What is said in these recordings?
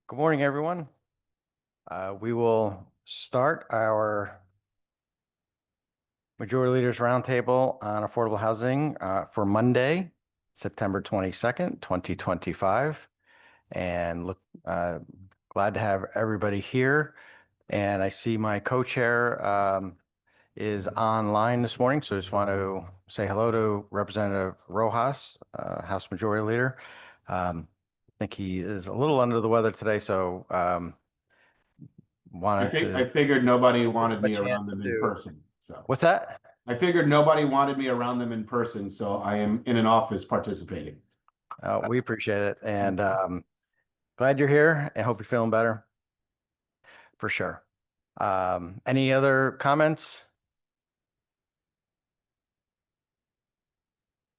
Good morning, everyone. We will start our Majority Leaders Roundtable on Affordable Housing for Monday, September 22nd, 2025. And glad to have everybody here. And I see my co-chair is online this morning, so I just want to say hello to Representative Rojas, House Majority Leader. I think he is a little under the weather today, so I figured nobody wanted me around them in person. So what's that? I figured nobody wanted me around them in person, so I am in an office participating. We appreciate it, and glad you're here, and hope you're feeling better. For sure. Any other comments?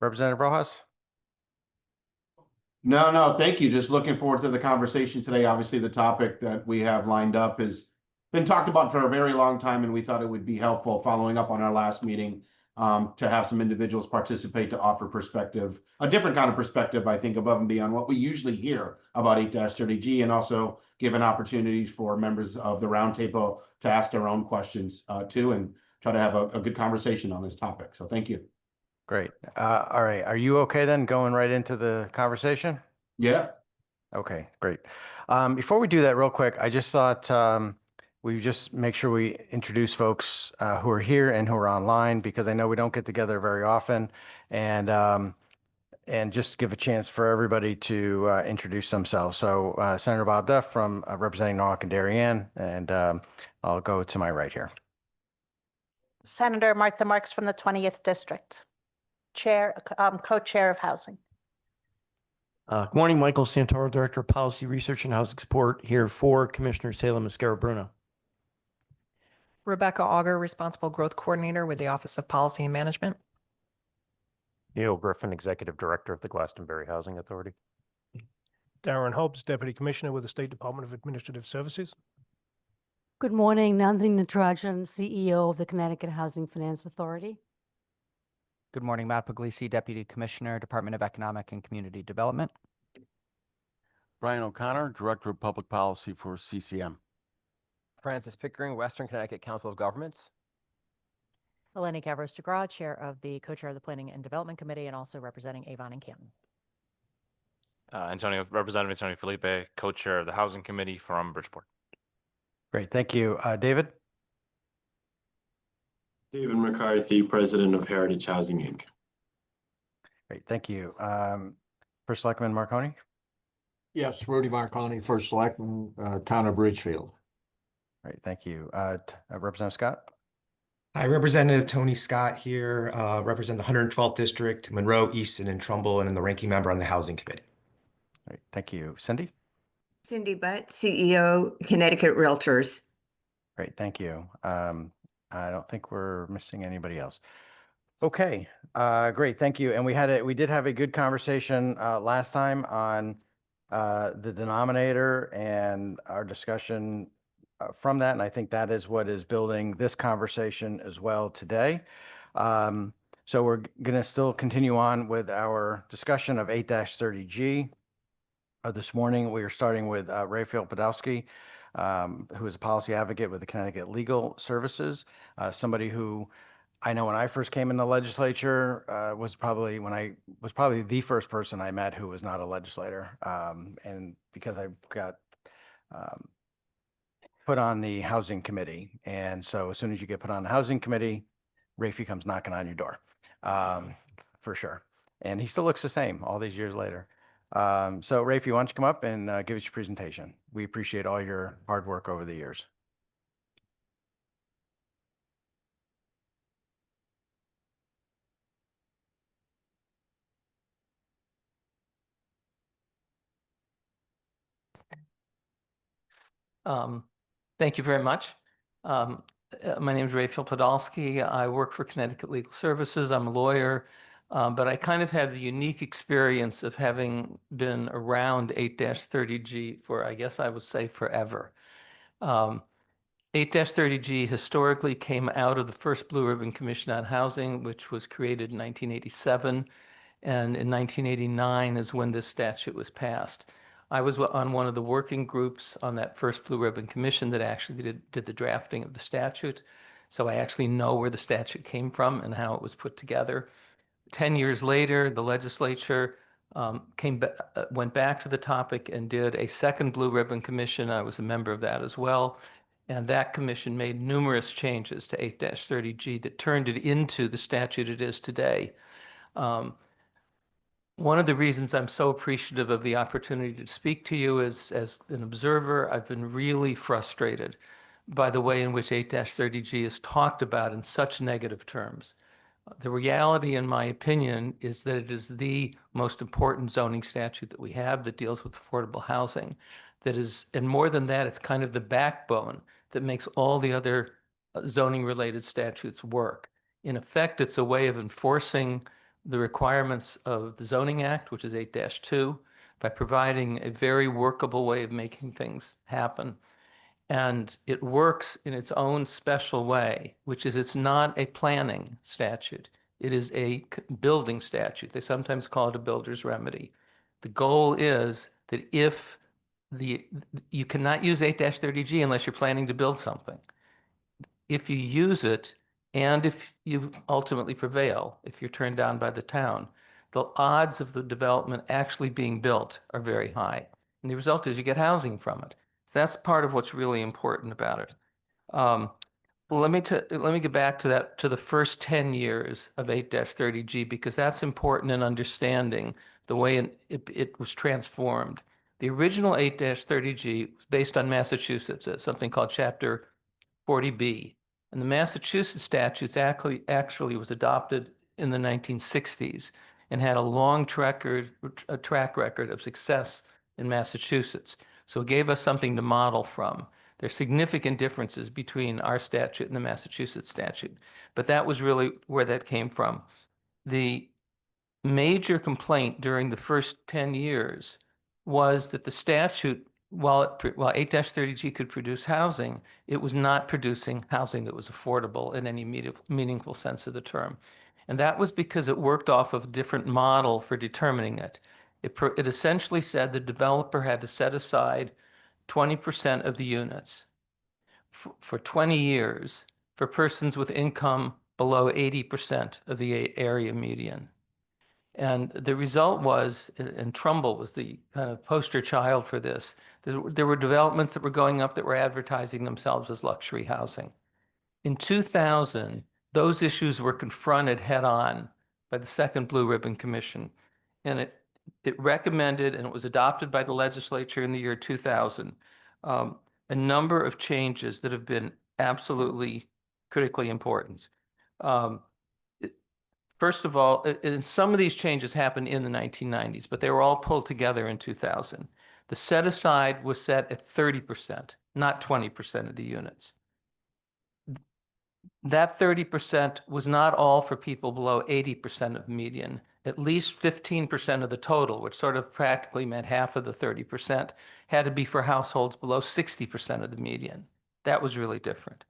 Representative Rojas? No, thank you. Just looking forward to the conversation today. Obviously, the topic that we have lined up has been talked about for a very long time, and we thought it would be helpful following up on our last meeting to have some individuals participate to offer perspective, a different kind of perspective, I think, above and beyond what we usually hear about 8-30G, and also given opportunities for members of the roundtable to ask their own questions too, and try to have a good conversation on this topic. So thank you. Great. All right. Are you okay then going right into the conversation? Yeah. Okay, great. Before we do that real quick, I just thought we just make sure we introduce folks who are here and who are online, because I know we don't get together very often, and just give a chance for everybody to introduce themselves. So Senator Bob Duff from representing Norwalk and Darien, and I'll go to my right here. Senator Martha Marks from the 20th District, co-chair of Housing. Good morning, Michael Santoro, Director of Policy Research and Housing Support, here for Commissioner Salem Mascaro-Bruno. Rebecca Auger, Responsible Growth Coordinator with the Office of Policy and Management. Neil Griffin, Executive Director of the Glastonbury Housing Authority. Darren Hobbs, Deputy Commissioner with the State Department of Administrative Services. Good morning, Nandini Natarajan, CEO of the Connecticut Housing Finance Authority. Good morning, Matt Puglisi, Deputy Commissioner, Department of Economic and Community Development. Brian O'Connor, Director of Public Policy for CCM. Francis Pickering, Western Connecticut Council of Governments. Eleni Gavros-DeGraw, Chair of the Co-Chair of the Planning and Development Committee, and also representing Avon and Canton. Representative Antonio Felipe, Co-Chair of the Housing Committee from Bridgeport. Great, thank you. David? David McCarthy, President of Heritage Housing, Inc. Great, thank you. First Selectman Marconi? Yes, Rudy Marconi, First Selectman, Town of Ridgefield. Great, thank you. Representative Scott? Hi, Representative Tony Scott here, represent the 112th District, Monroe, Easton, and Trumbull, and I'm the ranking member on the Housing Committee. Great, thank you. Cindy? Cindy Butt, CEO, Connecticut Realtors. Great, thank you. I don't think we're missing anybody else. Okay, great, thank you. And we did have a good conversation last time on the denominator and our discussion from that, and I think that is what is building this conversation as well today. So we're going to still continue on with our discussion of 8-30G. This morning, we are starting with Raphael Podolsky, who is a policy advocate with the Connecticut Legal Services, somebody who I know when I first came in the legislature was probably the first person I met who was not a legislator. And because I got put on the Housing Committee. And so as soon as you get put on the Housing Committee, Rafi comes knocking on your door, for sure. And he still looks the same all these years later. So Rafi, why don't you come up and give us your presentation? We appreciate all your hard work over the years. Thank you very much. My name is Raphael Podolsky. I work for Connecticut Legal Services. I'm a lawyer, but I kind of have the unique experience of having been around 8-30G for, I guess I would say, forever. 8-30G historically came out of the first Blue Ribbon Commission on Housing, which was created in 1987. And in 1989 is when this statute was passed. I was on one of the working groups on that first Blue Ribbon Commission that actually did the drafting of the statute. So I actually know where the statute came from and how it was put together. 10 years later, the legislature went back to the topic and did a second Blue Ribbon Commission. I was a member of that as well. And that commission made numerous changes to 8-30G that turned it into the statute it is today. One of the reasons I'm so appreciative of the opportunity to speak to you is, as an observer, I've been really frustrated by the way in which 8-30G is talked about in such negative terms. The reality, in my opinion, is that it is the most important zoning statute that we have that deals with affordable housing. That is, and more than that, it's kind of the backbone that makes all the other zoning-related statutes work. In effect, it's a way of enforcing the requirements of the Zoning Act, which is 8-2, by providing a very workable way of making things happen. And it works in its own special way, which is it's not a planning statute. It is a building statute. They sometimes call it a builder's remedy. The goal is that if you cannot use 8-30G unless you're planning to build something. If you use it, and if you ultimately prevail, if you're turned down by the town, the odds of the development actually being built are very high. And the result is you get housing from it. So that's part of what's really important about it. Let me get back to the first 10 years of 8-30G, because that's important in understanding the way it was transformed. The original 8-30G was based on Massachusetts, something called Chapter 40B. And the Massachusetts statutes actually was adopted in the 1960s and had a long track record of success in Massachusetts. So it gave us something to model from. There's significant differences between our statute and the Massachusetts statute, but that was really where that came from. The major complaint during the first 10 years was that the statute, while 8-30G could produce housing, it was not producing housing that was affordable in any meaningful sense of the term. And that was because it worked off of a different model for determining it. It essentially said the developer had to set aside 20% of the units for 20 years for persons with income below 80% of the area median. And the result was, and Trumbull was the kind of poster child for this, there were developments that were going up that were advertising themselves as luxury housing. In 2000, those issues were confronted head on by the second Blue Ribbon Commission. And it recommended, and it was adopted by the legislature in the year 2000, a number of changes that have been absolutely critically important. First of all, and some of these changes happened in the 1990s, but they were all pulled together in 2000. The set aside was set at 30%, not 20% of the units. That 30% was not all for people below 80% of median. At least 15% of the total, which sort of practically meant half of the 30%, had to be for households below 60% of the median. That was really different.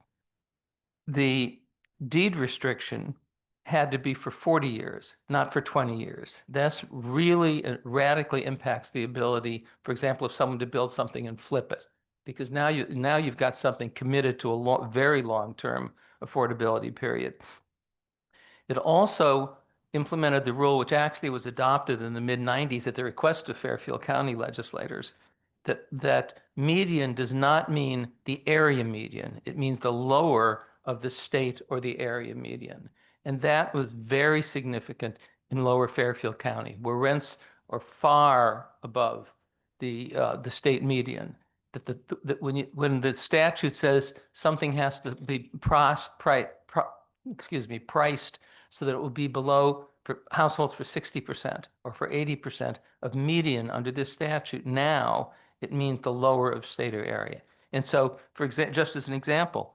The deed restriction had to be for 40 years, not for 20 years. That's really radically impacts the ability, for example, of someone to build something and flip it, because now you've got something committed to a very long-term affordability period. It also implemented the rule, which actually was adopted in the mid-90s at the request of Fairfield County legislators, that median does not mean the area median. It means the lower of the state or the area median. And that was very significant in lower Fairfield County, where rents are far above the state median. That when the statute says something has to be priced so that it will be below for households for 60% or for 80% of median under this statute, now it means the lower of state or area. And so, just as an example,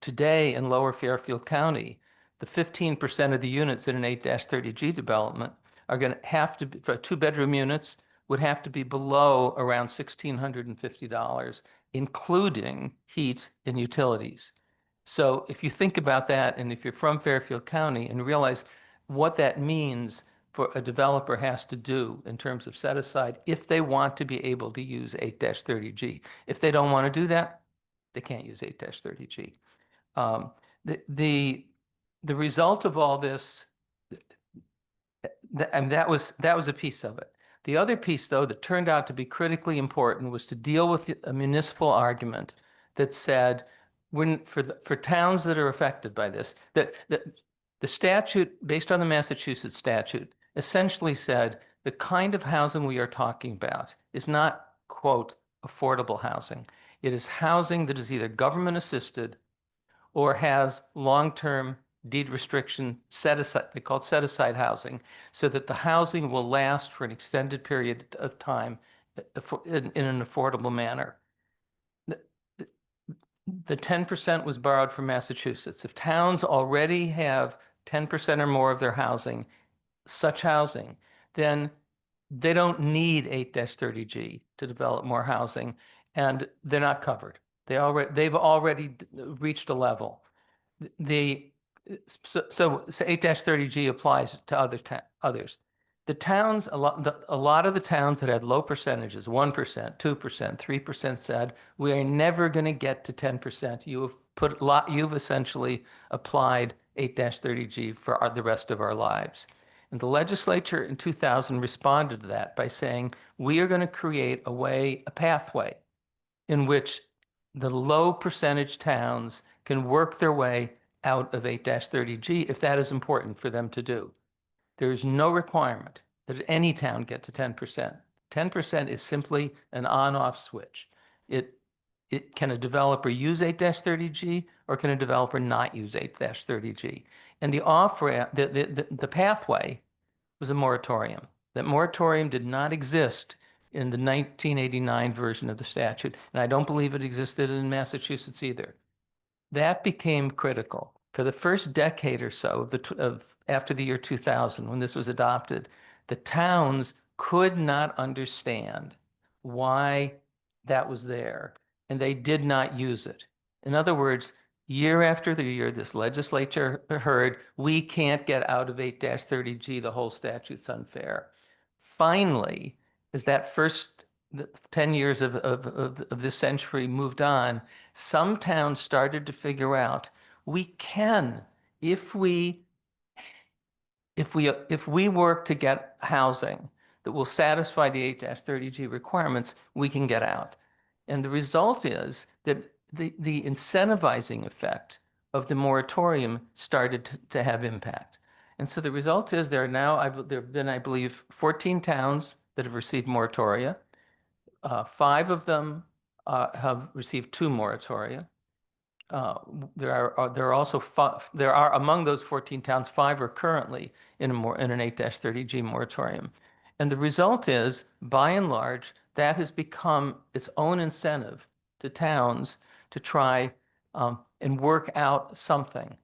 today in lower Fairfield County, the 15% of the units in an 8-30G development are going to have to be, for 2-bedroom units, would have to be below around $1,650, including heat and utilities. So if you think about that, and if you're from Fairfield County and realize what that means for a developer has to do in terms of set aside if they want to be able to use 8-30G. If they don't want to do that, they can't use 8-30G. The result of all this, and that was a piece of it. The other piece, though, that turned out to be critically important was to deal with a municipal argument that said, for towns that are affected by this, that the statute, based on the Massachusetts statute, essentially said the kind of housing we are talking about is not, quote, affordable housing. It is housing that is either government assisted or has long-term deed restriction set aside, they call it set aside housing, so that the housing will last for an extended period of time in an affordable manner. The 10% was borrowed from Massachusetts. If towns already have 10% or more of their housing, such housing, then they don't need 8-30G to develop more housing, and they're not covered. They've already reached a level. So 8-30G applies to others. The towns, a lot of the towns that had low percentages, 1%, 2%, 3% said, we are never going to get to 10%. You've essentially applied 8-30G for the rest of our lives. And the legislature in 2000 responded to that by saying, we are going to create a pathway in which the low percentage towns can work their way out of 8-30G if that is important for them to do. There is no requirement that any town get to 10%. 10% is simply an on-off switch. Can a developer use 8-30G or can a developer not use 8-30G? And the pathway was a moratorium. That moratorium did not exist in the 1989 version of the statute, and I don't believe it existed in Massachusetts either. That became critical. For the first decade or so after the year 2000, when this was adopted, the towns could not understand why that was there, and they did not use it. In other words, year after the year, this legislature heard, we can't get out of 8-30G, the whole statute's unfair. Finally, as that first 10 years of this century moved on, some towns started to figure out we can, if we work to get housing that will satisfy the 8-30G requirements, we can get out. And the result is that the incentivizing effect of the moratorium started to have impact. And so the result is there have been, I believe, 14 towns that have received moratoria. 5 of them have received 2 moratoria. There are among those 14 towns, 5 are currently in an 8-30G moratorium. And the result is, by and large, that has become its own incentive to towns to try and work out something.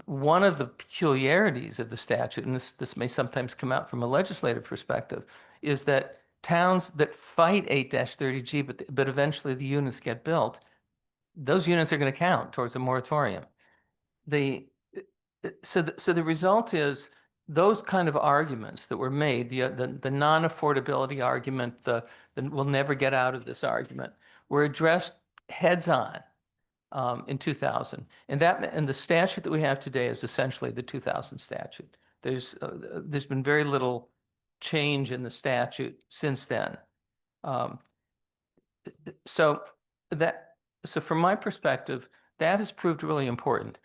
One of the peculiarities of the statute, and this may sometimes come out from a legislative perspective, is that towns that fight 8-30G, but eventually the units get built, those units are going to count towards a moratorium. So the result is those kind of arguments that were made, the non-affordability argument, the we'll never get out of this argument, were addressed heads on in 2000. And the statute that we have today is essentially the 2000 statute. There's been very little change in the statute since then. So from my perspective, that has proved really important.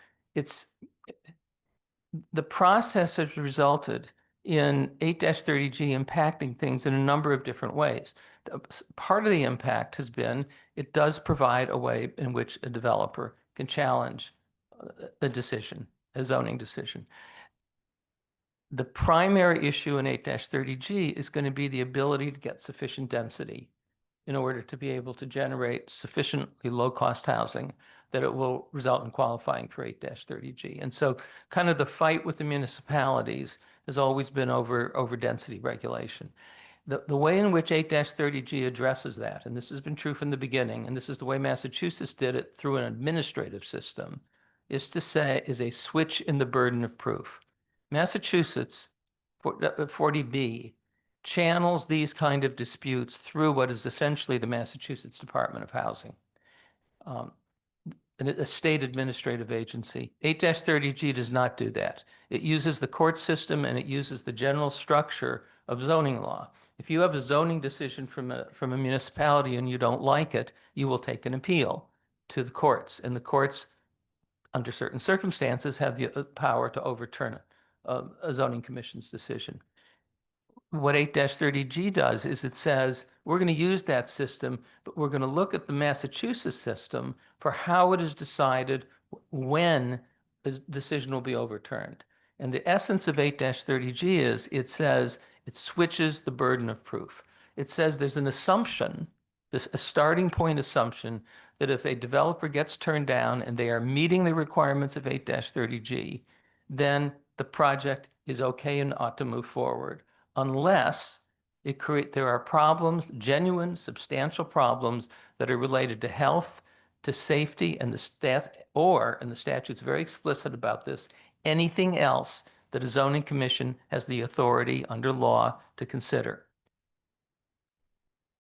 The process has resulted in 8-30G impacting things in a number of different ways. Part of the impact has been it does provide a way in which a developer can challenge a decision, a zoning decision. The primary issue in 8-30G is going to be the ability to get sufficient density in order to be able to generate sufficiently low-cost housing that it will result in qualifying for 8-30G. And so kind of the fight with the municipalities has always been over density regulation. The way in which 8-30G addresses that, and this has been true from the beginning, and this is the way Massachusetts did it through an administrative system, is a switch in the burden of proof. Massachusetts 40B channels these kind of disputes through what is essentially the Massachusetts Department of Housing, a state administrative agency. 8-30G does not do that. It uses the court system and it uses the general structure of zoning law. If you have a zoning decision from a municipality and you don't like it, you will take an appeal to the courts, and the courts, under certain circumstances, have the power to overturn a zoning commission's decision. What 8-30G does is it says, we're going to use that system, but we're going to look at the Massachusetts system for how it is decided when the decision will be overturned. And the essence of 8-30G is it says it switches the burden of proof. It says there's an assumption, a starting point assumption, that if a developer gets turned down and they are meeting the requirements of 8-30G, then the project is okay and ought to move forward, unless there are problems, genuine, substantial problems that are related to health, to safety, and the statute's very explicit about this, anything else that a zoning commission has the authority under law to consider.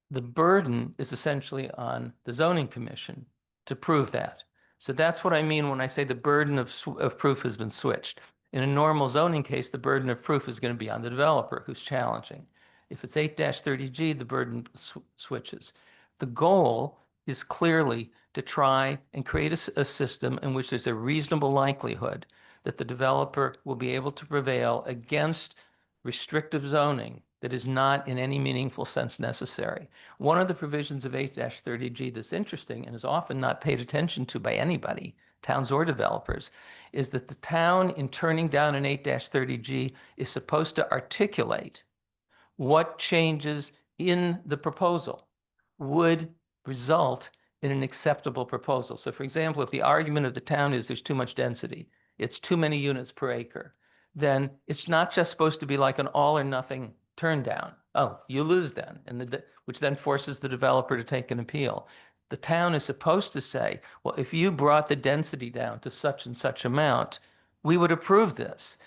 The burden is essentially on the zoning commission to prove that. So that's what I mean when I say the burden of proof has been switched. In a normal zoning case, the burden of proof is going to be on the developer who's challenging. If it's 8-30G, the burden switches. The goal is clearly to try and create a system in which there's a reasonable likelihood that the developer will be able to prevail against restrictive zoning that is not in any meaningful sense necessary. One of the provisions of 8-30G that's interesting and is often not paid attention to by anybody, towns or developers, is that the town, in turning down an 8-30G, is supposed to articulate what changes in the proposal would result in an acceptable proposal. So for example, if the argument of the town is there's too much density, it's too many units per acre, then it's not just supposed to be like an all or nothing turn down. Oh, you lose then, which then forces the developer to take an appeal. The town is supposed to say, well, if you brought the density down to such and such amount, we would approve this.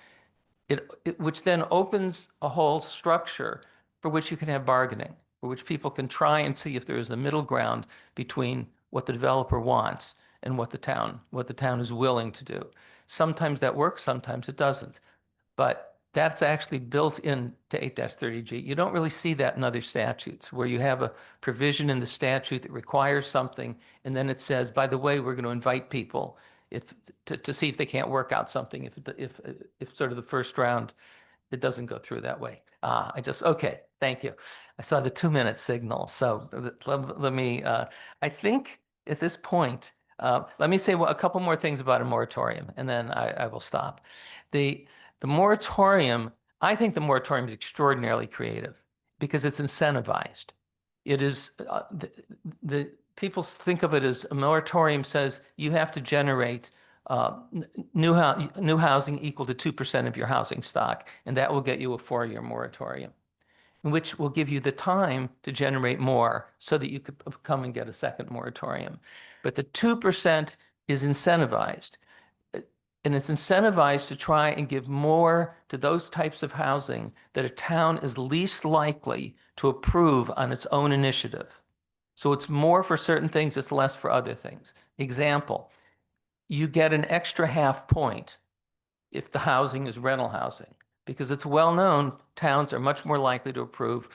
Which then opens a whole structure for which you can have bargaining, for which people can try and see if there is a middle ground between what the developer wants and what the town is willing to do. Sometimes that works, sometimes it doesn't. But that's actually built into 8-30G. You don't really see that in other statutes, where you have a provision in the statute that requires something, and then it says, by the way, we're going to invite people to see if they can't work out something if sort of the first round, it doesn't go through that way. Okay, thank you. I saw the 2-minute signal. So let me, I think at this point, let me say a couple more things about a moratorium, and then I will stop. The moratorium, I think the moratorium is extraordinarily creative because it's incentivized. It is, the people think of it as a moratorium says you have to generate new housing equal to 2% of your housing stock, and that will get you a 4-year moratorium, which will give you the time to generate more so that you could come and get a second moratorium. But the 2% is incentivized. And it's incentivized to try and give more to those types of housing that a town is least likely to approve on its own initiative. So it's more for certain things, it's less for other things. Example, you get an extra half point if the housing is rental housing, because it's well known towns are much more likely to approve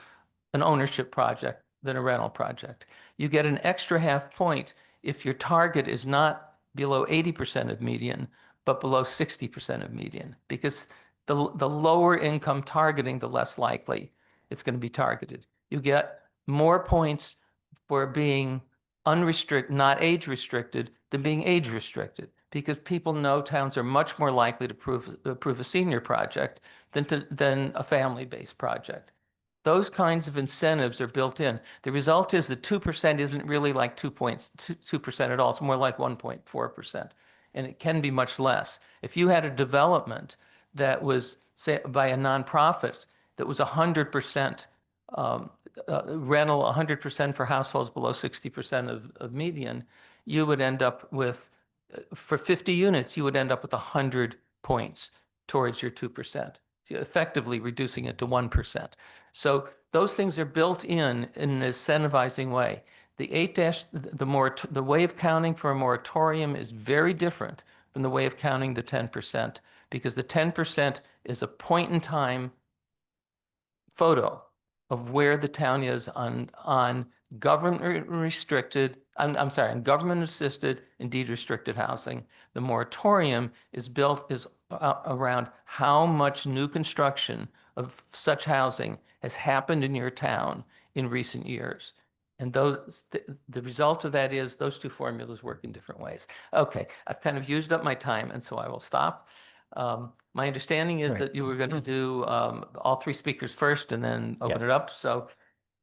an ownership project than a rental project. You get an extra half point if your target is not below 80% of median, but below 60% of median, because the lower income targeting, the less likely it's going to be targeted. You get more points for being unrestricted, not age restricted, than being age restricted, because people know towns are much more likely to approve a senior project than a family-based project. Those kinds of incentives are built in. The result is that 2% isn't really like 2% at all. It's more like 1.4%. And it can be much less. If you had a development that was, say, by a nonprofit that was 100% rental, 100% for households below 60% of median, you would end up with, for 50 units, you would end up with 100 points towards your 2%. effectively reducing it to 1%. So those things are built in an incentivizing way. The 8 the way of counting for a moratorium is very different from the way of counting the 10%, because the 10% is a point in time photo of where the town is on government restricted, I'm sorry, on government assisted and deed restricted housing. The moratorium is built around how much new construction of such housing has happened in your town in recent years. And the result of that is those two formulas work in different ways. Okay, I've kind of used up my time, and so I will stop. My understanding is that you were going to do all three speakers first and then open Yes. it up. So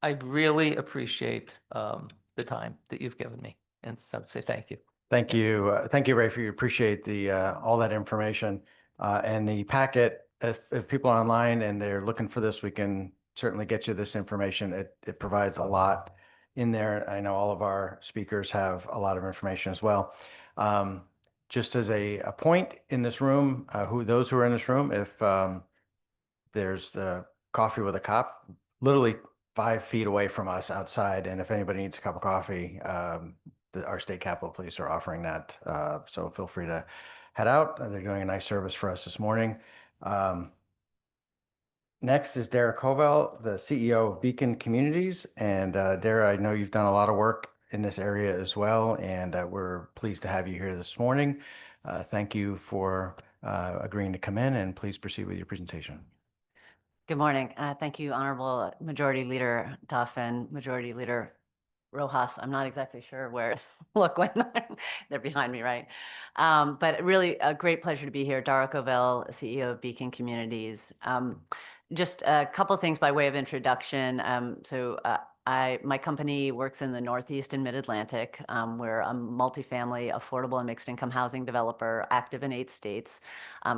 I really appreciate the time that you've given me, and so say thank you. Thank you. Thank you, Ray, for you appreciate the all that information and the packet. If people are online and they're looking for this, we can certainly get you this information. It provides a lot in there. I know all of our speakers have a lot of information as well. Just as a point in this room, those who are in this room, if there's coffee with a cop, literally 5 feet away from us outside, and if anybody needs a cup of coffee, our state capitol police are offering that. So feel free to head out. They're doing a nice service for us this morning. Next is Dara Koval, the CEO of Beacon Communities. And Dara, I know you've done a lot of work in this area as well, and we're pleased to have you here this morning. Thank you for agreeing to come in, and please proceed with your presentation. Good morning. Thank you, Honorable Majority Leader Duff and Majority Leader Rojas. I'm not exactly sure where to look when they're behind me, right? But really a great pleasure to be here. Dara Koval, CEO of Beacon Communities. Just a couple of things by way of introduction. My company works in the Northeast and Mid-Atlantic. We're a multifamily, affordable, and mixed-income housing developer, active in 8 states.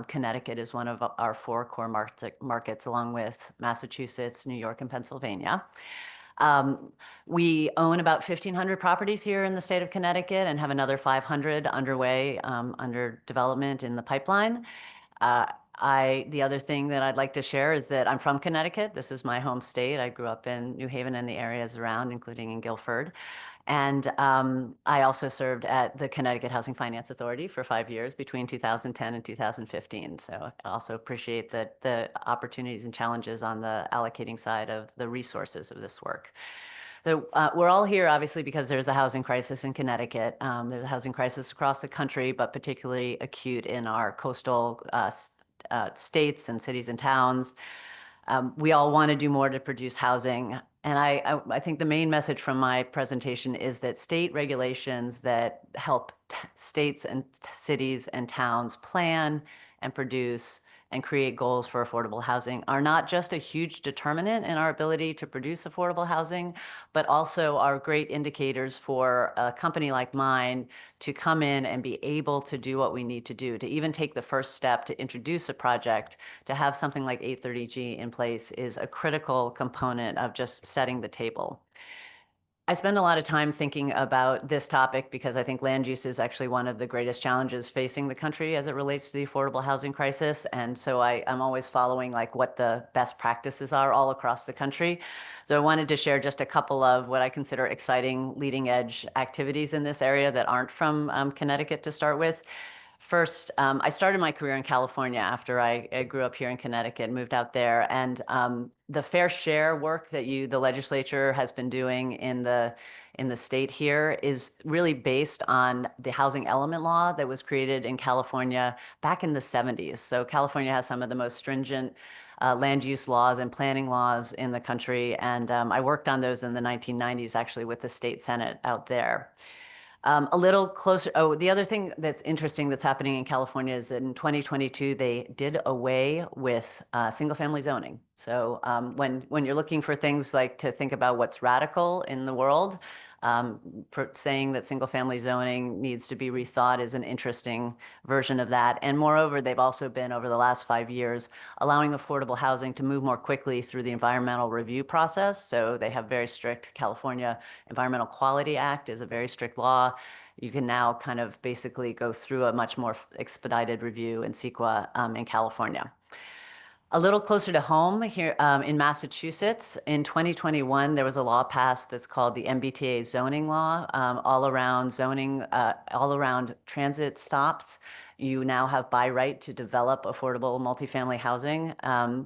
Connecticut is one of our 4 core markets, along with Massachusetts, New York, and Pennsylvania. We own about 1,500 properties here in the state of Connecticut and have another 500 underway, under development in the pipeline. The other thing that I'd like to share is that I'm from Connecticut. This is my home state. I grew up in New Haven and the areas around, including in Guilford. And I also served at the Connecticut Housing Finance Authority for 5 years between 2010 and 2015. So I also appreciate the opportunities and challenges on the allocating side of the resources of this work. So we're all here, obviously, because there's a housing crisis in Connecticut. There's a housing crisis across the country, but particularly acute in our coastal states and cities and towns. We all want to do more to produce housing. And I think the main message from my presentation is that state regulations that help states and cities and towns plan and produce and create goals for affordable housing are not just a huge determinant in our ability to produce affordable housing, but also are great indicators for a company like mine to come in and be able to do what we need to do, to even take the first step to introduce a project, to have something like 830G in place is a critical component of just setting the table. I spend a lot of time thinking about this topic because I think land use is actually one of the greatest challenges facing the country as it relates to the affordable housing crisis. And so I'm always following like what the best practices are all across the country. So I wanted to share just a couple of what I consider exciting leading edge activities in this area that aren't from Connecticut to start with. First, I started my career in California after I grew up here in Connecticut, moved out there, and the fair share work that the legislature has been doing in the state here is really based on the housing element law that was created in California back in the 70s. So California has some of the most stringent land use laws and planning laws in the country, and I worked on those in the 1990s actually with the state Senate out there. A little closer. Oh, the other thing that's interesting that's happening in California is that in 2022, they did away with single-family zoning. So when you're looking for things like to think about what's radical in the world, saying that single-family zoning needs to be rethought is an interesting version of that. And moreover, they've also been, over the last 5 years, allowing affordable housing to move more quickly through the environmental review process. So they have very strict California Environmental Quality Act is a very strict law. You can now kind of basically go through a much more expedited review in CEQA in California. A little closer to home here in Massachusetts, in 2021, there was a law passed that's called the MBTA zoning law, all around zoning, all around transit stops. You now have by right to develop affordable multifamily housing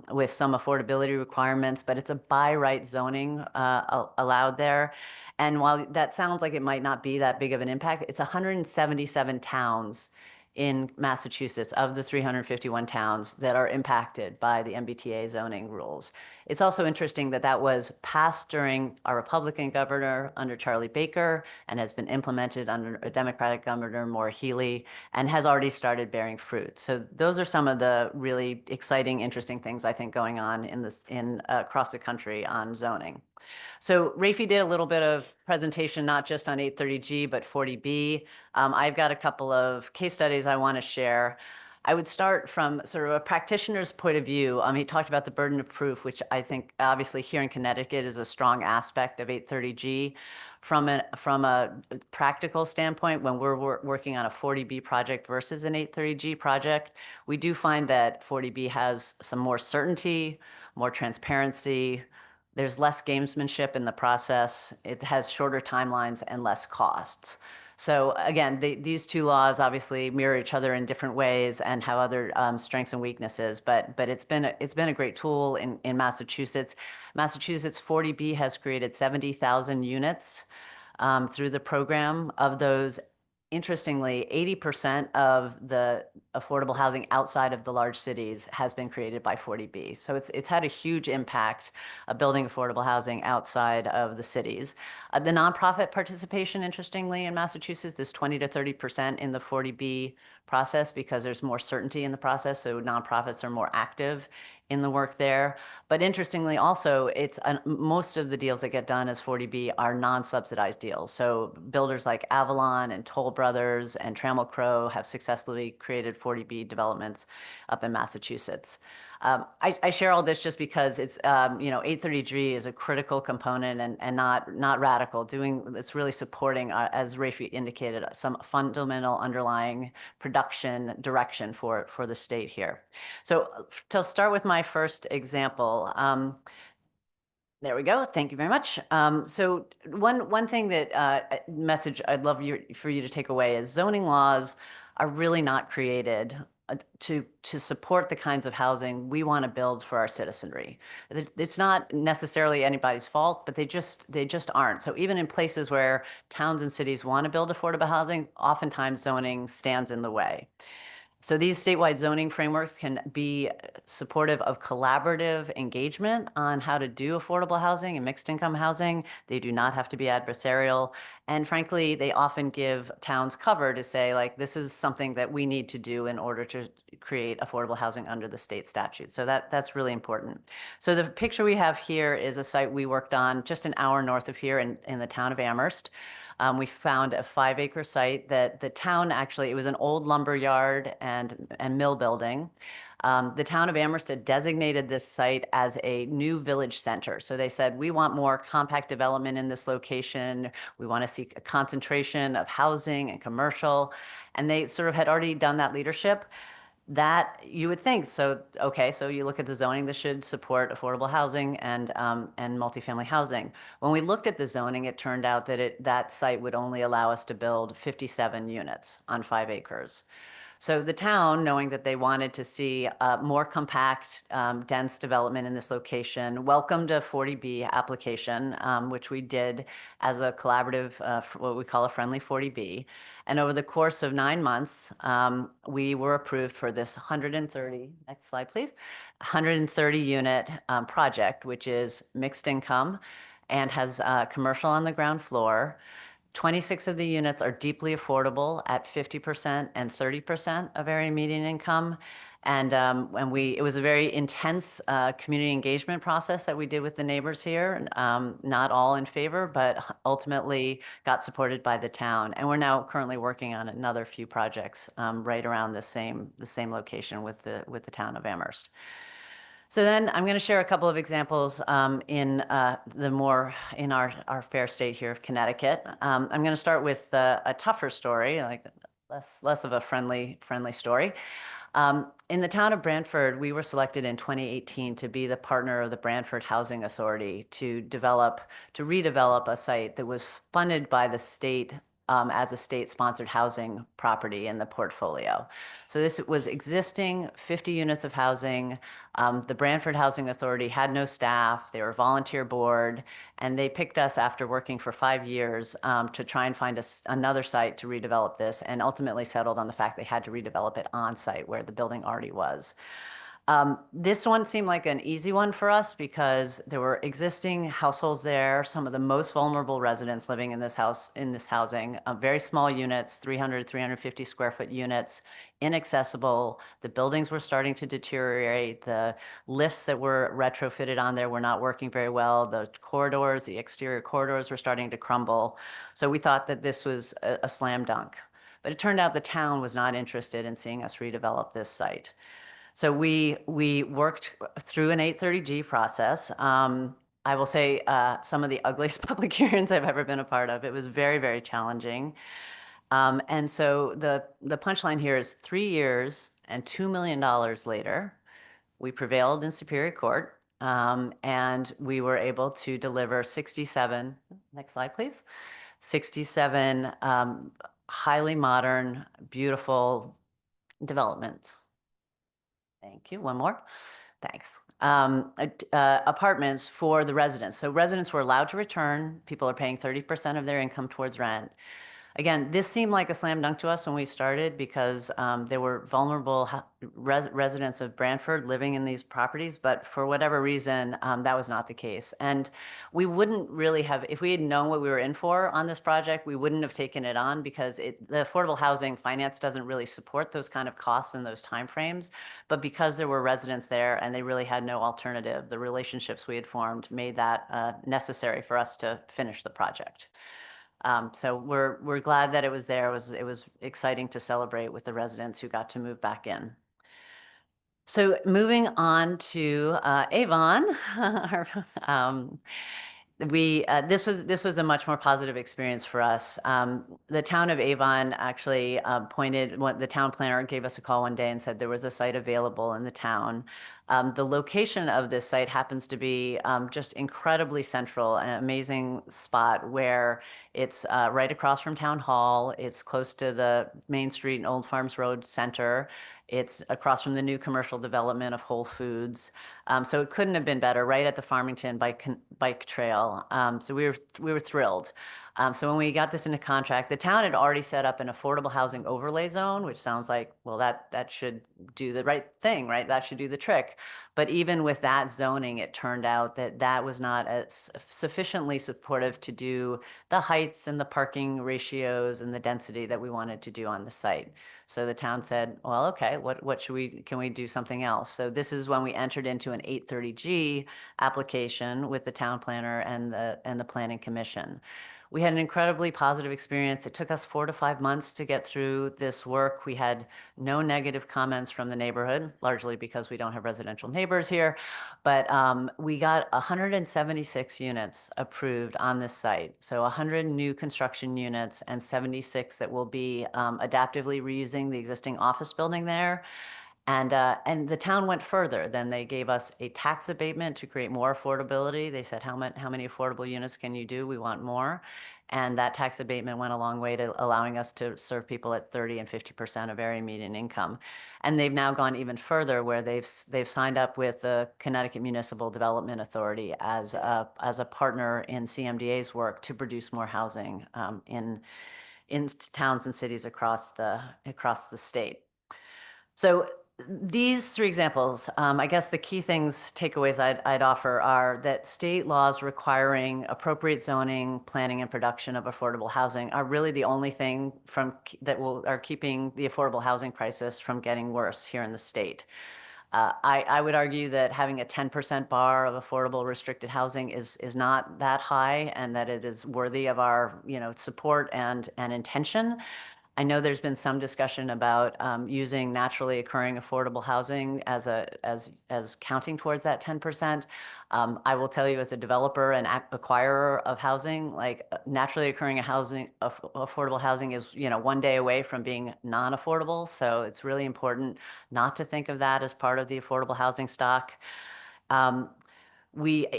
with some affordability requirements, but it's a by right zoning allowed there. And while that sounds like it might not be that big of an impact, it's 177 towns in Massachusetts of the 351 towns that are impacted by the MBTA zoning rules. It's also interesting that that was passed during our Republican governor under Charlie Baker and has been implemented under a Democratic governor, Maura Healey, and has already started bearing fruit. So those are some of the really exciting, interesting things I think going on in across the country on zoning. So Rafi did a little bit of presentation, not just on 830G, but 40B. I've got a couple of case studies I want to share. I would start from sort of a practitioner's point of view. He talked about the burden of proof, which I think obviously here in Connecticut is a strong aspect of 830G. From a practical standpoint, when we're working on a 40B project versus an 830G project, we do find that 40B has some more certainty, more transparency. There's less gamesmanship in the process. It has shorter timelines and less costs. So again, these two laws obviously mirror each other in different ways and have other strengths and weaknesses. But it's been a great tool in Massachusetts. Massachusetts 40B has created 70,000 units through the program. Of those, interestingly, 80% of the affordable housing outside of the large cities has been created by 40B. So it's had a huge impact of building affordable housing outside of the cities. The nonprofit participation, interestingly, in Massachusetts is 20 to 30% in the 40B process because there's more certainty in the process. So nonprofits are more active in the work there. But interestingly, also, it's most of the deals that get done as 40B are non-subsidized deals. So builders like Avalon and Toll Brothers and Trammell Crow have successfully created 40B developments up in Massachusetts. I share all this just because it's 830G is a critical component and not radical. It's really supporting, as Rafi indicated, some fundamental underlying production direction for the state here. So to start with my first example. There we go. Thank you very much. So one thing that message I'd love for you to take away is zoning laws are really not created to support the kinds of housing we want to build for our citizenry. It's not necessarily anybody's fault, but they just aren't. So even in places where towns and cities want to build affordable housing, oftentimes zoning stands in the way. So these statewide zoning frameworks can be supportive of collaborative engagement on how to do affordable housing and mixed income housing. They do not have to be adversarial. And frankly, they often give towns cover to say, like, this is something that we need to do in order to create affordable housing under the state statute. So that's really important. So the picture we have here is a site we worked on just an hour north of here in the town of Amherst. We found a 5-acre site that the town actually, it was an old lumber yard and mill building. The town of Amherst had designated this site as a new village center. So they said, we want more compact development in this location. We want to see a concentration of housing and commercial. And they sort of had already done that leadership. That you would think, so okay, so you look at the zoning, this should support affordable housing and multifamily housing. When we looked at the zoning, it turned out that that site would only allow us to build 57 units on 5 acres. So the town, knowing that they wanted to see more compact, dense development in this location, welcomed a 40B application, which we did as a collaborative, what we call a friendly 40B. And over the course of 9 months, we were approved for this 130, next slide, please, 130 unit project, which is mixed income and has commercial on the ground floor. 26 of the units are deeply affordable at 50% and 30% of area median income. And it was a very intense community engagement process that we did with the neighbors here. Not all in favor, but ultimately got supported by the town. And we're now currently working on another few projects right around the same location with the town of Amherst. So then I'm going to share a couple of examples in our fair state here of Connecticut. I'm going to start with a tougher story, like less of a friendly story. In the town of Brantford, we were selected in 2018 to be the partner of the Brantford Housing Authority to redevelop a site that was funded by the state as a state-sponsored housing property in the portfolio. So this was existing 50 units of housing. The Brantford Housing Authority had no staff. They were a volunteer board, and they picked us after working for 5 years to try and find another site to redevelop this, and ultimately settled on the fact they had to redevelop it on site where the building already was. This one seemed like an easy one for us because there were existing households there, some of the most vulnerable residents living in this housing, very small units, 300, 350 square foot units, inaccessible. The buildings were starting to deteriorate. The lifts that were retrofitted on there were not working very well. The corridors, the exterior corridors were starting to crumble. So we thought that this was a slam dunk. But it turned out the town was not interested in seeing us redevelop this site. So we worked through an 830G process. I will say some of the ugliest public hearings I've ever been a part of. It was very, very challenging. And so the punchline here is 3 years and $2 million later, we prevailed in Superior Court, and we were able to deliver 67, next slide, please, 67 highly modern, beautiful developments. Thank you. One more. Thanks. Apartments for the residents. So residents were allowed to return. People are paying 30% of their income towards rent. Again, this seemed like a slam dunk to us when we started because there were vulnerable residents of Brantford living in these properties, but for whatever reason, that was not the case. And we wouldn't really have, if we had known what we were in for on this project, we wouldn't have taken it on because the affordable housing finance doesn't really support those kind of costs in those timeframes. But because there were residents there and they really had no alternative, the relationships we had formed made that necessary for us to finish the project. So we're glad that it was there. It was exciting to celebrate with the residents who got to move back in. So moving on to Avon, this was a much more positive experience for us. The town of Avon actually the town planner gave us a call one day and said there was a site available in the town. The location of this site happens to be just incredibly central, an amazing spot where it's right across from Town Hall. It's close to the Main Street and Old Farms Road Center. It's across from the new commercial development of Whole Foods. So it couldn't have been better, right at the Farmington bike trail. So we were thrilled. So when we got this into contract, the town had already set up an affordable housing overlay zone, which sounds like, well, that should do the right thing, right? That should do the trick. But even with that zoning, it turned out that that was not as sufficiently supportive to do the heights and the parking ratios and the density that we wanted to do on the site. So the town said, well, okay, can we do something else? So this is when we entered into an 830G application with the town planner and the planning commission. We had an incredibly positive experience. It took us 4 to 5 months to get through this work. We had no negative comments from the neighborhood, largely because we don't have residential neighbors here. But we got 176 units approved on this site. So 100 new construction units and 76 that will be adaptively reusing the existing office building there. And the town went further. Then they gave us a tax abatement to create more affordability. They said, how many affordable units can you do? We want more. And that tax abatement went a long way to allowing us to serve people at 30 and 50% of area median income. And they've now gone even further where they've signed up with the Connecticut Municipal Development Authority as a partner in CMDA's work to produce more housing in towns and cities across the state. So these 3 examples, I guess the key takeaways I'd offer are that state laws requiring appropriate zoning, planning, and production of affordable housing are really the only thing are keeping the affordable housing crisis from getting worse here in the state. I would argue that having a 10% bar of affordable restricted housing is not that high, and that it is worthy of our support and intention. I know there's been some discussion about using naturally occurring affordable housing as counting towards that 10%. I will tell you, as a developer and acquirer of housing, like naturally occurring affordable housing is, one day away from being non-affordable. So it's really important not to think of that as part of the affordable housing stock.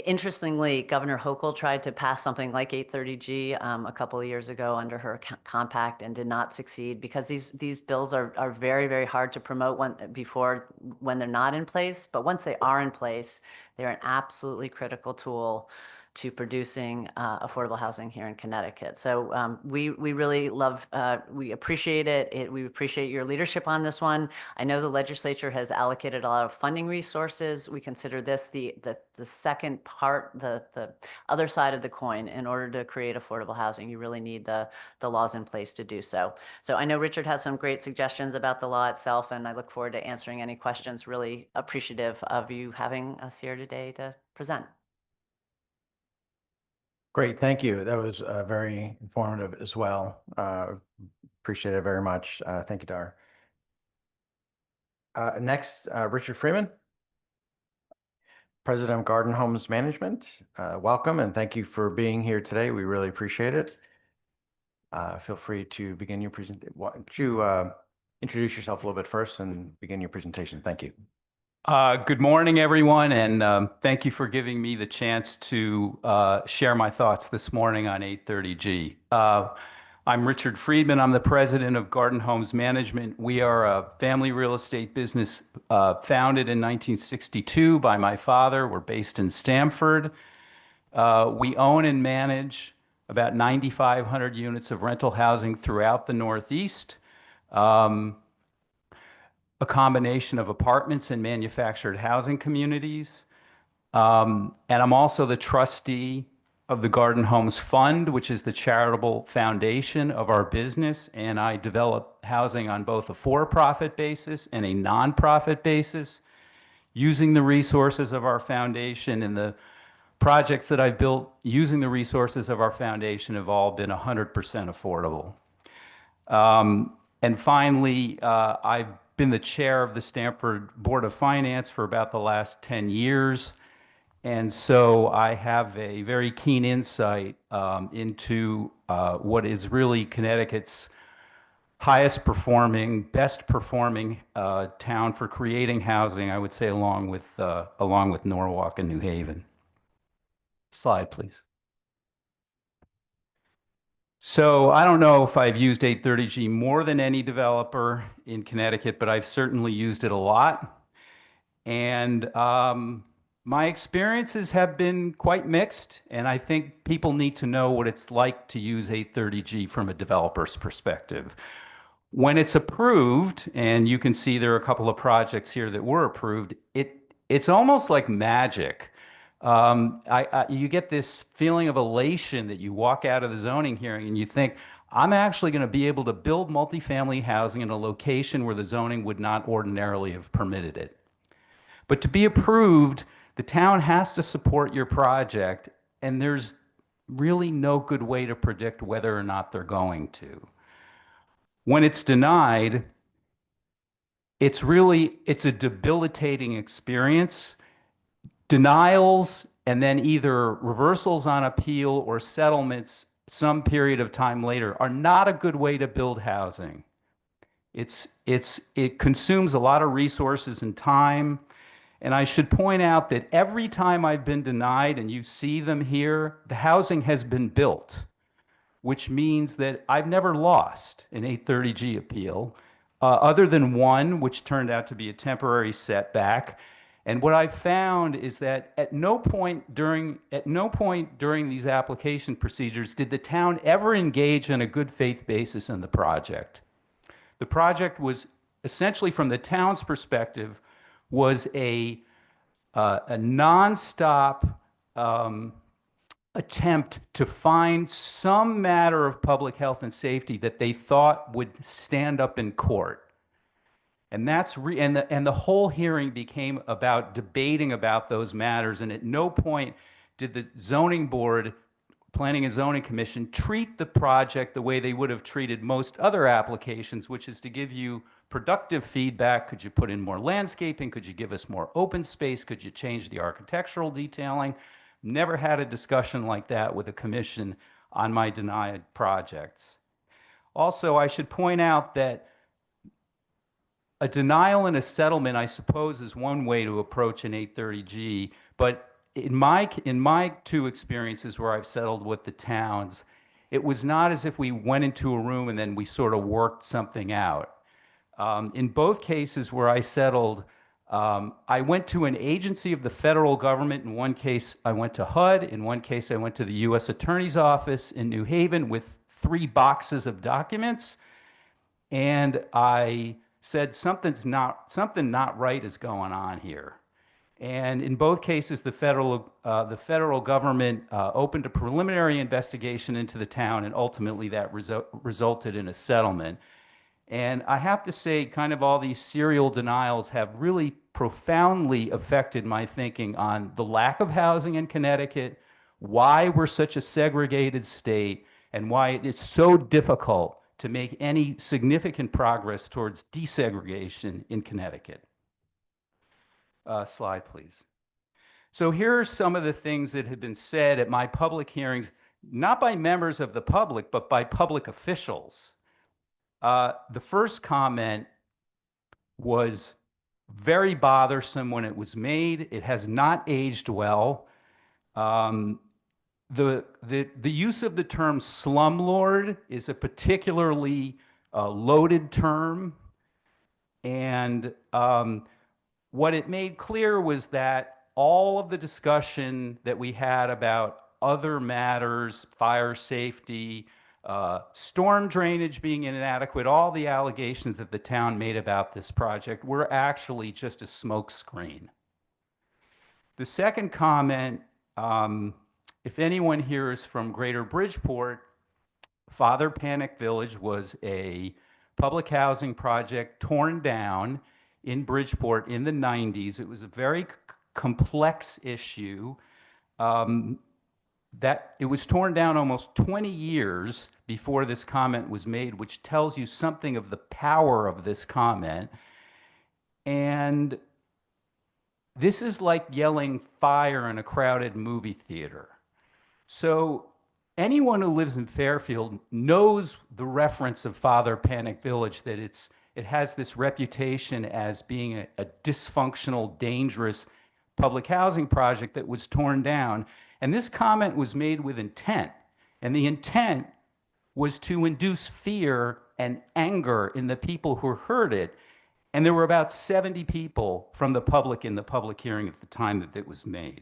Interestingly, Governor Hochul tried to pass something like 830G a couple of years ago under her compact and did not succeed, because these bills are very, very hard to promote when they're not in place. But once they are in place, they're an absolutely critical tool to producing affordable housing here in Connecticut. So we really we appreciate it. We appreciate your leadership on this one. I know the legislature has allocated a lot of funding resources. We consider this the second part, the other side of the coin. In order to create affordable housing, you really need the laws in place to do so. So I know Richard has some great suggestions about the law itself, and I look forward to answering any questions. Really appreciative of you having us here today to present. Great, thank you. That was very informative as well. Appreciate it very much. Thank you, Dar. Next, Richard Freeman, President of Garden Homes Management. Welcome and thank you for being here today. We really appreciate it. Feel free to begin your presentation. Why don't you introduce yourself a little bit first and begin your presentation? Thank you. Good morning, everyone, and thank you for giving me the chance to share my thoughts this morning on 830G. I'm Richard Friedman. I'm the president of Garden Homes Management. We are a family real estate business founded in 1962 by my father. We're based in Stamford. We own and manage about 9,500 units of rental housing throughout the Northeast. A combination of apartments and manufactured housing communities. And I'm also the trustee of the Garden Homes Fund, which is the charitable foundation of our business. And I develop housing on both a for-profit basis and a nonprofit basis, using the resources of our foundation. And the projects that I've built using the resources of our foundation have all been 100% affordable. And finally, I've been the chair of the Stamford Board of Finance for about the last 10 years. And so I have a very keen insight into what is really Connecticut's highest performing, best performing town for creating housing, I would say, along with Norwalk and New Haven. Slide, please. So I don't know if I've used 830G more than any developer in Connecticut, but I've certainly used it a lot. And my experiences have been quite mixed, and I think people need to know what it's like to use 830G from a developer's perspective. When it's approved, and you can see there are a couple of projects here that were approved, it's almost like magic. You get this feeling of elation that you walk out of the zoning hearing and you think, I'm actually going to be able to build multifamily housing in a location where the zoning would not ordinarily have permitted it. But to be approved, the town has to support your project, and there's really no good way to predict whether or not they're going to. When it's denied, it's a debilitating experience. Denials and then either reversals on appeal or settlements some period of time later are not a good way to build housing. It consumes a lot of resources and time. And I should point out that every time I've been denied, and you see them here, the housing has been built, which means that I've never lost an 830G appeal, other than one, which turned out to be a temporary setback. And what I've found is that at no point during these application procedures did the town ever engage on a good faith basis in the project. The project was essentially, from the town's perspective, was a nonstop attempt to find some matter of public health and safety that they thought would stand up in court. And the whole hearing became about debating about those matters. And at no point did the zoning board Planning and Zoning Commission treat the project the way they would have treated most other applications, which is to give you productive feedback. Could you put in more landscaping? Could you give us more open space? Could you change the architectural detailing? Never had a discussion like that with a commission on my denied projects. Also, I should point out that a denial and a settlement, I suppose, is one way to approach an 830G, but in my two experiences where I've settled with the towns, it was not as if we went into a room and then we sort of worked something out. In both cases where I settled, I went to an agency of the federal government. In one case, I went to HUD. In one case, I went to the U.S. Attorney's Office in New Haven with 3 boxes of documents, and I said something not right is going on here. And in both cases, the federal government opened a preliminary investigation into the town, and ultimately that resulted in a settlement. And I have to say, kind of all these serial denials have really profoundly affected my thinking on the lack of housing in Connecticut, why we're such a segregated state, and why it is so difficult to make any significant progress towards desegregation in Connecticut. Slide, please. So here are some of the things that have been said at my public hearings, not by members of the public, but by public officials. The first comment was very bothersome when it was made. It has not aged well. The use of the term slumlord is a particularly loaded term, and what it made clear was that all of the discussion that we had about other matters, fire safety, storm drainage being inadequate, all the allegations that the town made about this project were actually just a smokescreen. The second comment, if anyone here is from Greater Bridgeport, Father Panic Village was a public housing project torn down in Bridgeport in the 90s. It was a very complex issue. That it was torn down almost 20 years before this comment was made, which tells you something of the power of this comment. And this is like yelling fire in a crowded movie theater. So anyone who lives in Fairfield knows the reference of Father Panic Village, that it has this reputation as being a dysfunctional, dangerous public housing project that was torn down. And this comment was made with intent. And the intent was to induce fear and anger in the people who heard it. And there were about 70 people from the public in the public hearing at the time that it was made.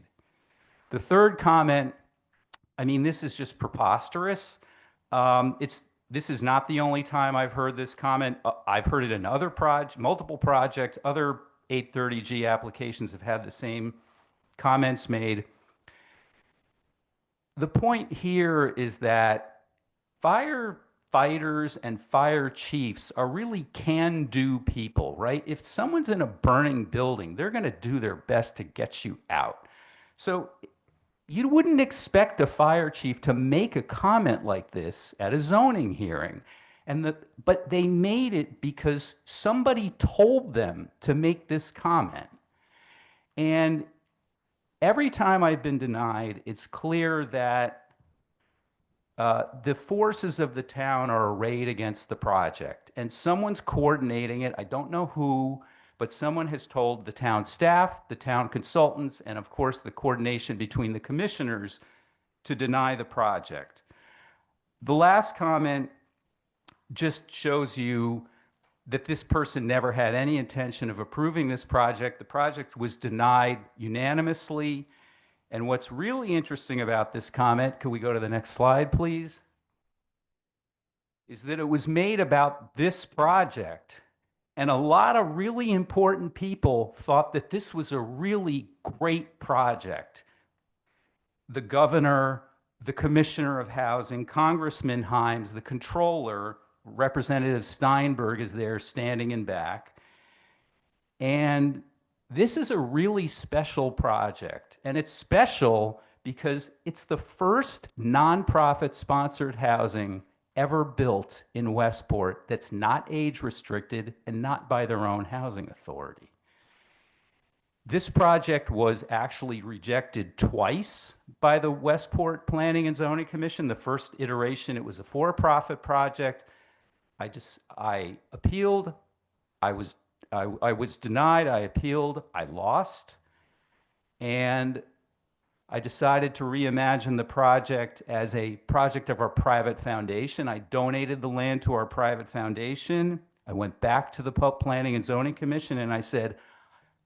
The third comment, I mean, this is just preposterous. This is not the only time I've heard this comment. I've heard it in other multiple projects. Other 830G applications have had the same comments made. The point here is that firefighters and fire chiefs are really can-do people, right? If someone's in a burning building, they're going to do their best to get you out. So you wouldn't expect a fire chief to make a comment like this at a zoning hearing. But they made it because somebody told them to make this comment. And every time I've been denied, it's clear that the forces of the town are arrayed against the project. And someone's coordinating it. I don't know who, but someone has told the town staff, the town consultants, and of course the coordination between the commissioners to deny the project. The last comment just shows you that this person never had any intention of approving this project. The project was denied unanimously. And what's really interesting about this comment, could we go to the next slide, please? Is that it was made about this project. And a lot of really important people thought that this was a really great project. The governor, the commissioner of housing, Congressman Himes, the controller, Representative Steinberg is there standing in back. And this is a really special project. And it's special because it's the first nonprofit sponsored housing ever built in Westport that's not age restricted and not by their own housing authority. This project was actually rejected twice by the Westport Planning and Zoning Commission. The first iteration, it was a for-profit project. I appealed. I was denied. I appealed. I lost. And I decided to reimagine the project as a project of our private foundation. I donated the land to our private foundation. I went back to the Planning and Zoning Commission and I said,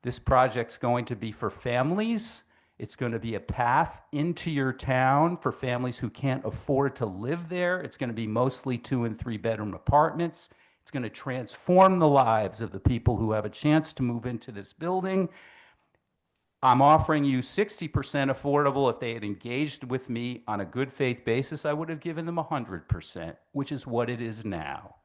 this project's going to be for families. It's going to be a path into your town for families who can't afford to live there. It's going to be mostly 2 and 3 bedroom apartments. It's going to transform the lives of the people who have a chance to move into this building. I'm offering you 60% affordable. If they had engaged with me on a good faith basis, I would have given them 100%, which is what it is now.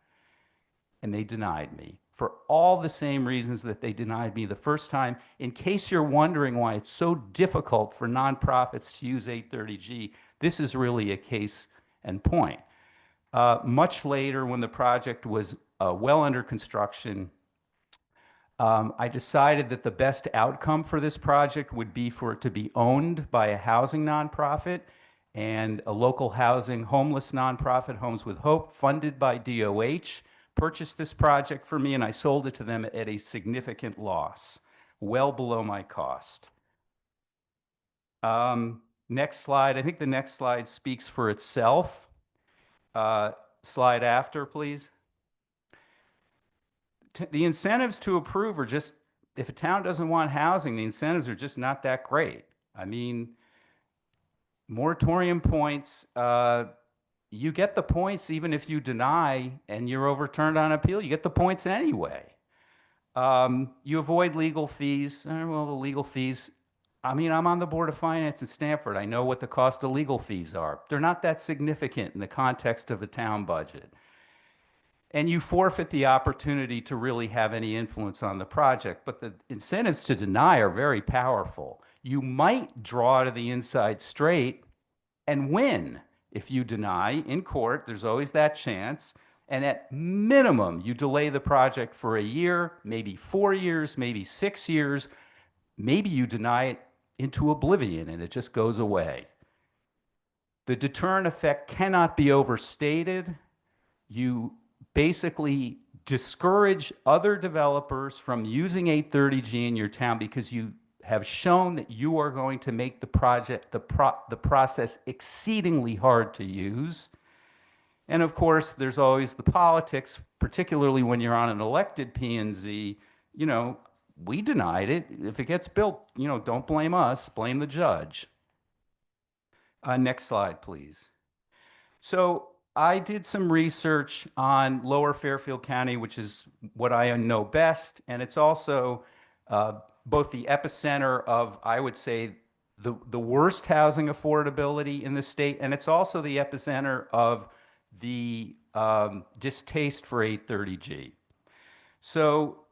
And they denied me for all the same reasons that they denied me the first time. In case you're wondering why it's so difficult for nonprofits to use 830G, this is really a case in point. Much later, when the project was well under construction, I decided that the best outcome for this project would be for it to be owned by a housing nonprofit and a local housing homeless nonprofit, Homes with Hope, funded by DOH, purchased this project for me, and I sold it to them at a significant loss, well below my cost. Next slide. I think the next slide speaks for itself. Slide after, please. The incentives to approve are just, if a town doesn't want housing, the incentives are just not that great. I mean, moratorium points, you get the points even if you deny and you're overturned on appeal, you get the points anyway. You avoid legal fees. Well, the legal fees, I mean, I'm on the Board of Finance in Stamford. I know what the cost of legal fees are. They're not that significant in the context of a town budget. And you forfeit the opportunity to really have any influence on the project. But the incentives to deny are very powerful. You might draw to the inside straight and win. If you deny in court, there's always that chance. And at minimum, you delay the project for a year, maybe 4 years, maybe 6 years. Maybe you deny it into oblivion and it just goes away. The deterrent effect cannot be overstated. You basically discourage other developers from using 830G in your town because you have shown that you are going to make the project, the process exceedingly hard to use. And of course, there's always the politics, particularly when you're on an elected P&Z. You know, we denied it. If it gets built, you know, don't blame us, blame the judge. Next slide, please. So I did some research on Lower Fairfield County, which is what I know best, and it's also both the epicenter of, I would say, the worst housing affordability in the state, and it's also the epicenter of the distaste for 830G. So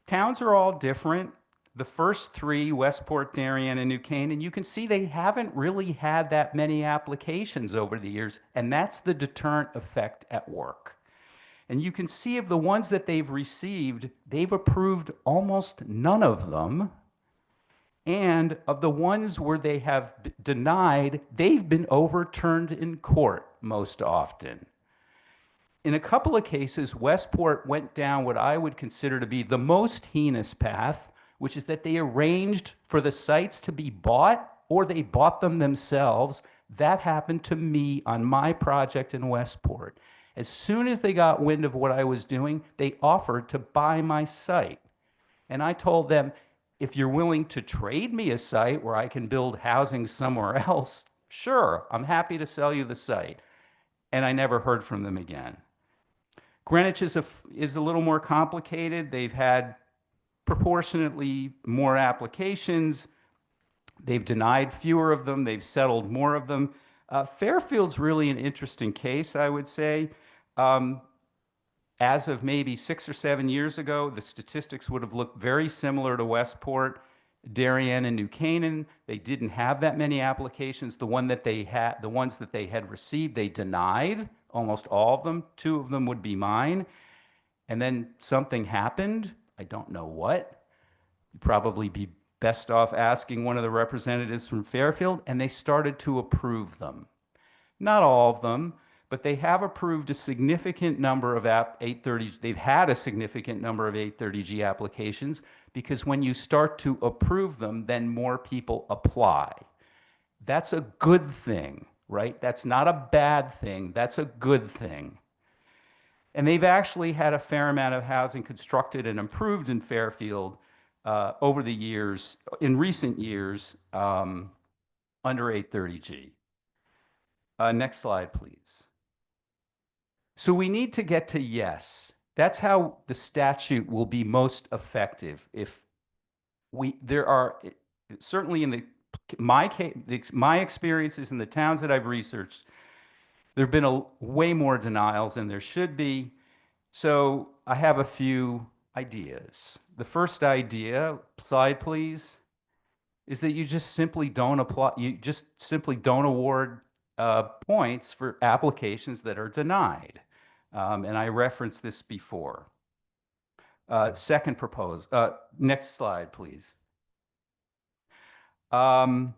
towns are all different. The first 3, Westport, Darien, and New Canaan, you can see they haven't really had that many applications over the years, and that's the deterrent effect at work. And you can see of the ones that they've received, they've approved almost none of them. And of the ones where they have denied, they've been overturned in court most often. In a couple of cases, Westport went down what I would consider to be the most heinous path, which is that they arranged for the sites to be bought or they bought them themselves. That happened to me on my project in Westport. As soon as they got wind of what I was doing, they offered to buy my site. And I told them, if you're willing to trade me a site where I can build housing somewhere else, sure, I'm happy to sell you the site. And I never heard from them again. Greenwich is a little more complicated. They've had proportionately more applications. They've denied fewer of them. They've settled more of them. Fairfield's really an interesting case, I would say. As of maybe 6 or 7 years ago, the statistics would have looked very similar to Westport. Darien and New Canaan, they didn't have that many applications. The ones that they had received, they denied almost all of them. 2 of them would be mine. And then something happened. I don't know what. You'd probably be best off asking one of the representatives from Fairfield, and they started to approve them. Not all of them, but they have approved a significant number of 830s. They've had a significant number of 830G applications, because when you start to approve them, then more people apply. That's a good thing, right? That's not a bad thing. That's a good thing. And they've actually had a fair amount of housing constructed and improved in Fairfield over the years, in recent years, under 830G. Next slide, please. So we need to get to yes. That's how the statute will be most effective. If there are, certainly in my experiences in the towns that I've researched, there have been way more denials than there should be. So I have a few ideas. The first idea, slide please, is that you just simply don't apply, you just simply don't award points for applications that are denied. And I referenced this before. Second proposal, next slide, please. Towns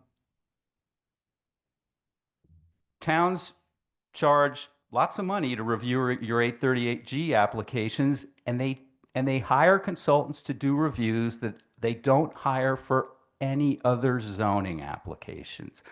charge lots of money to review your 838G applications, and they hire consultants to do reviews that they don't hire for any other zoning applications.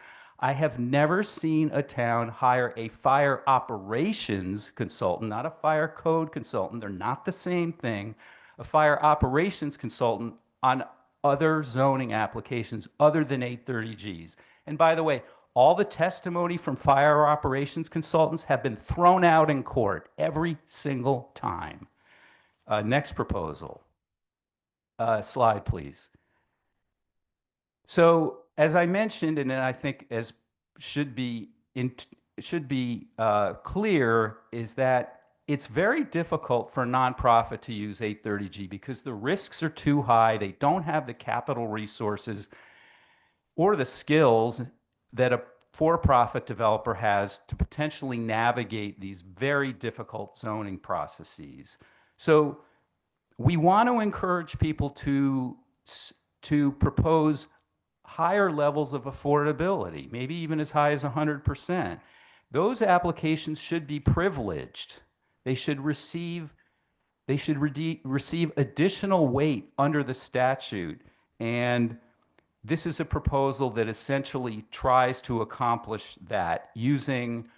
I have never seen a town hire a fire operations consultant, not a fire code consultant. They're not the same thing. A fire operations consultant on other zoning applications other than 830Gs. And by the way, all the testimony from fire operations consultants have been thrown out in court every single time. Next proposal. Slide, please. So, as I mentioned, and I think as should be clear, is that it's very difficult for a nonprofit to use 830G because the risks are too high. They don't have the capital resources or the skills that a for-profit developer has to potentially navigate these very difficult zoning processes. So we want to encourage people to propose higher levels of affordability, maybe even as high as 100%. Those applications should be privileged. They should receive additional weight under the statute. And this is a proposal that essentially tries to accomplish that using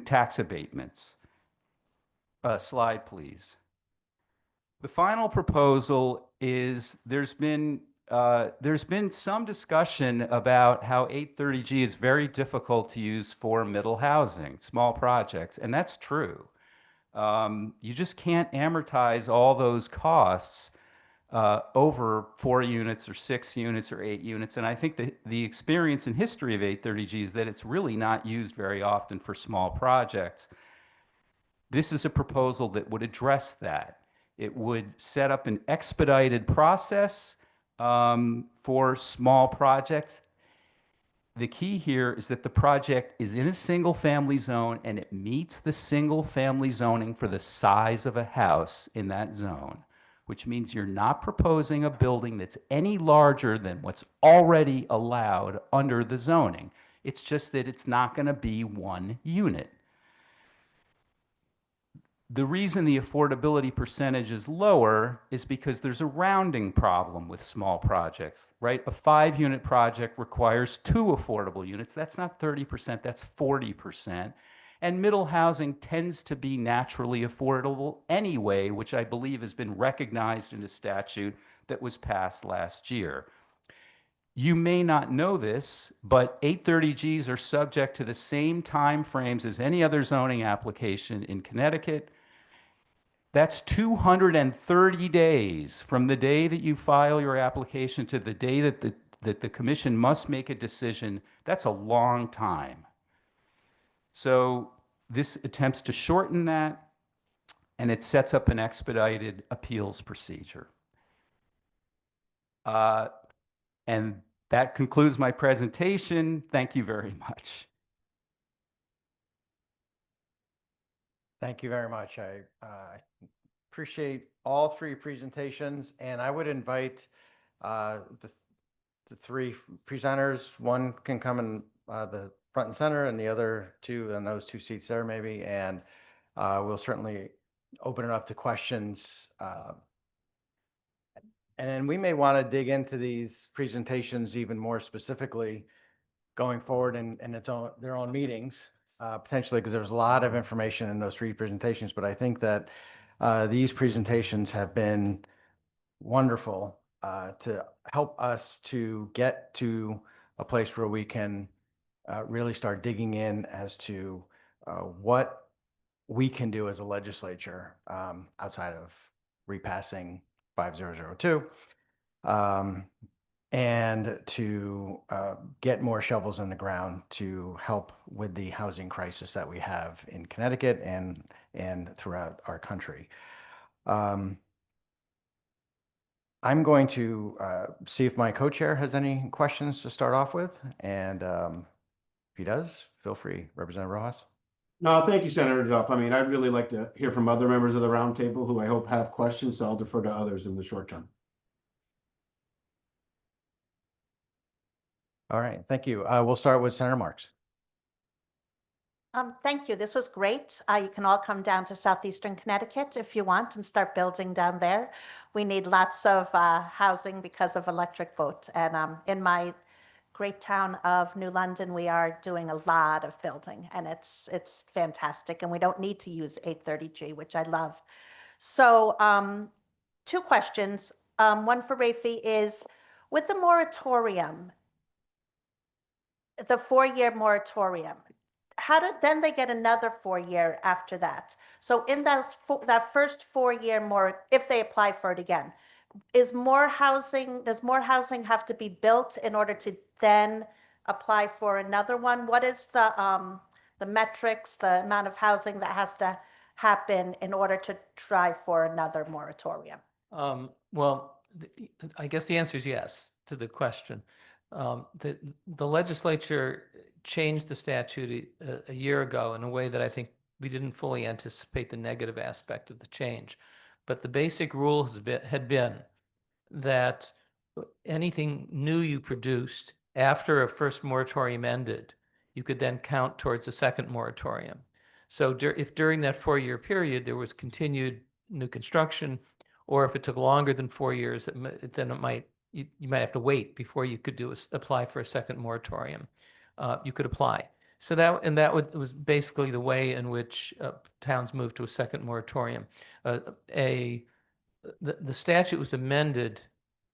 tax abatements. Slide, please. The final proposal is there's been some discussion about how 830G is very difficult to use for middle housing, small projects, and that's true. You just can't amortize all those costs over 4 units or 6 units or 8 units. And I think the experience and history of 830G is that it's really not used very often for small projects. This is a proposal that would address that. It would set up an expedited process for small projects. The key here is that the project is in a single family zone and it meets the single family zoning for the size of a house in that zone, which means you're not proposing a building that's any larger than what's already allowed under the zoning. It's just that it's not going to be 1 unit. The reason the affordability percentage is lower is because there's a rounding problem with small projects, right? A 5-unit project requires 2 affordable units. That's not 30%, that's 40%. And middle housing tends to be naturally affordable anyway, which I believe has been recognized in a statute that was passed last year. You may not know this, but 830Gs are subject to the same time frames as any other zoning application in Connecticut. That's 230 days from the day that you file your application to the day that the commission must make a decision. That's a long time. So this attempts to shorten that, and it sets up an expedited appeals procedure. And that concludes my presentation. Thank you very much. Thank you very much. I appreciate all three presentations, and I would invite the three presenters. One can come in the front and center, and the other two in those two seats there maybe, and we'll certainly open it up to questions. And then we may want to dig into these presentations even more specifically going forward in their own meetings, potentially, because there's a lot of information in those three presentations. But I think that these presentations have been wonderful to help us to get to a place where we can really start digging in as to what we can do as a legislature outside of repassing 5002. And to get more shovels in the ground to help with the housing crisis that we have in Connecticut and throughout our country. I'm going to see if my co-chair has any questions to start off with, and if he does, feel free, Representative Rojas. No, thank you, Senator Duff. I mean, I'd really like to hear from other members of the roundtable who I hope have questions, so I'll defer to others in the short term. All right, thank you. We'll start with Senator Marks. Thank you. This was great. You can all come down to southeastern Connecticut if you want and start building down there. We need lots of housing because of electric boat. And in my great town of New London, we are doing a lot of building, and it's fantastic. And we don't need to use 830G, which I love. So two questions. One for Rafi is, with the moratorium, the 4-year moratorium, then they get another 4-year after that. So in that first 4-year if they apply for it again, does more housing have to be built in order to then apply for another one? What is the metrics, the amount of housing that has to happen in order to try for another moratorium? Well, I guess the answer is yes to the question. The legislature changed the statute a year ago in a way that I think we didn't fully anticipate the negative aspect of the change. But the basic rule had been that anything new you produced after a first moratorium ended, you could then count towards a second moratorium. So if during that 4-year period there was continued new construction, or if it took longer than 4 years, then you might have to wait before you could apply for a second moratorium. You could apply. So that was basically the way in which towns moved to a second moratorium. The statute was amended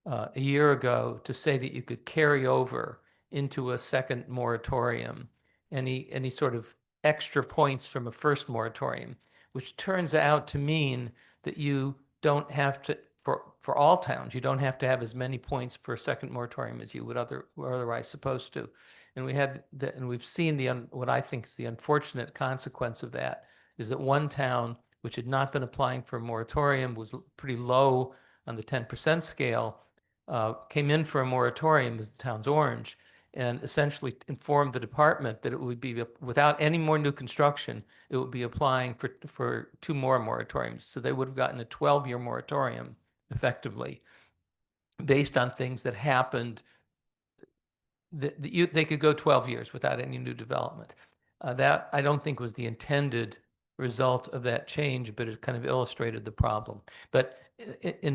a year ago to say that you could carry over into a second moratorium any sort of extra points from a first moratorium, which turns out to mean that you don't have to, for all towns, you don't have to have as many points for a second moratorium as you were otherwise supposed to. And we've seen what I think is the unfortunate consequence of that is that one town, which had not been applying for a moratorium, was pretty low on the 10% scale, came in for a moratorium as the town's Orange, and essentially informed the department that it would be, without any more new construction, it would be applying for 2 more moratoriums. So they would have gotten a 12-year moratorium effectively based on things that happened. They could go 12 years without any new development. That I don't think was the intended result of that change, but it kind of illustrated the problem. But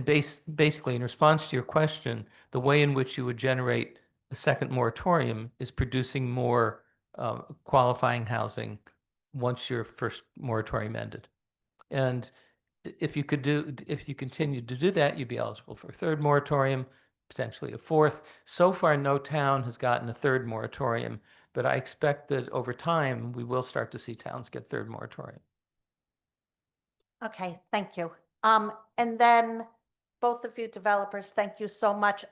basically, in response to your question, the way in which you would generate a second moratorium is producing more qualifying housing once your first moratorium ended. And if you continued to do that, you'd be eligible for a third moratorium, potentially a fourth. So far, no town has gotten a third moratorium, but I expect that over time, we will start to see towns get third moratorium. Okay, thank you. And then both of you developers, thank you so much.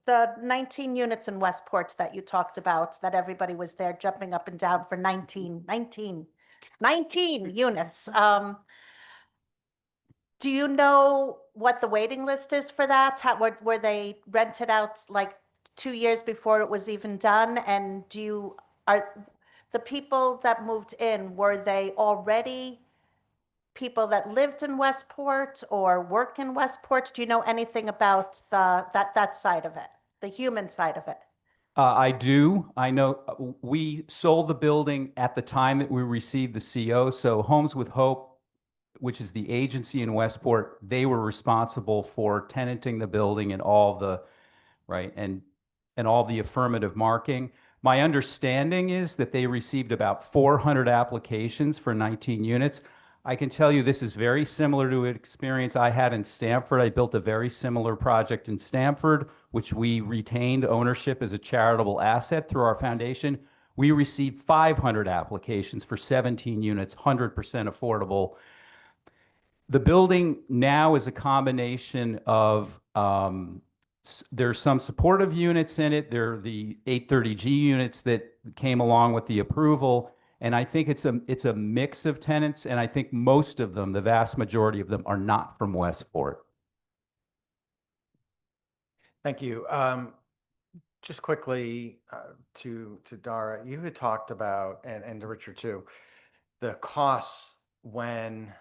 The 19 units in Westport that you talked about, that everybody was there jumping up and down for 19 units. Do you know what the waiting list is for that? Were they rented out like 2 years before it was even done? And are the people that moved in, were they already people that lived in Westport or work in Westport? Do you know anything about that side of it, the human side of it? I do. I know we sold the building at the time that we received the CO. So Homes with Hope, which is the agency in Westport, they were responsible for tenanting the building and all the, right, and all the affirmative marking. My understanding is that they received about 400 applications for 19 units. I can tell you this is very similar to an experience I had in Stamford. I built a very similar project in Stamford, which we retained ownership as a charitable asset through our foundation. We received 500 applications for 17 units, 100% affordable. The building now is a combination of there's some supportive units in it. There are the 830G units that came along with the approval. And I think it's a mix of tenants. And I think most of them, the vast majority of them, are not from Westport. Thank you. Just quickly to Dara, you had talked about, and to Richard too, the costs when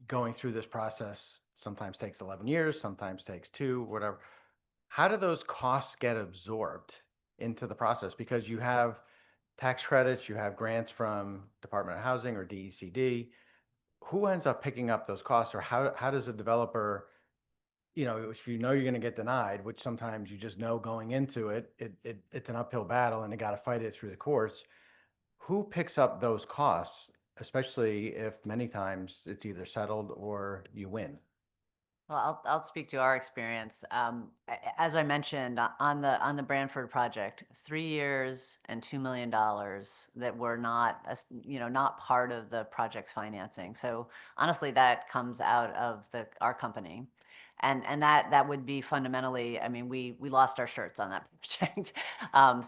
going through this process sometimes takes 11 years, sometimes takes 2, whatever. How do those costs get absorbed into the process? Because you have tax credits, you have grants from Department of Housing or DECD. Who ends up picking up those costs, or how does a developer, if you know you're going to get denied, which sometimes you just know going into it, it's an uphill battle and you got to fight it through the courts. Who picks up those costs, especially if many times it's either settled or you win? Well, I'll speak to our experience. As I mentioned on the Branford project, 3 years and $2 million that were not, not part of the project's financing. So honestly, that comes out of our company. And that would be fundamentally, I mean, we lost our shirts on that project.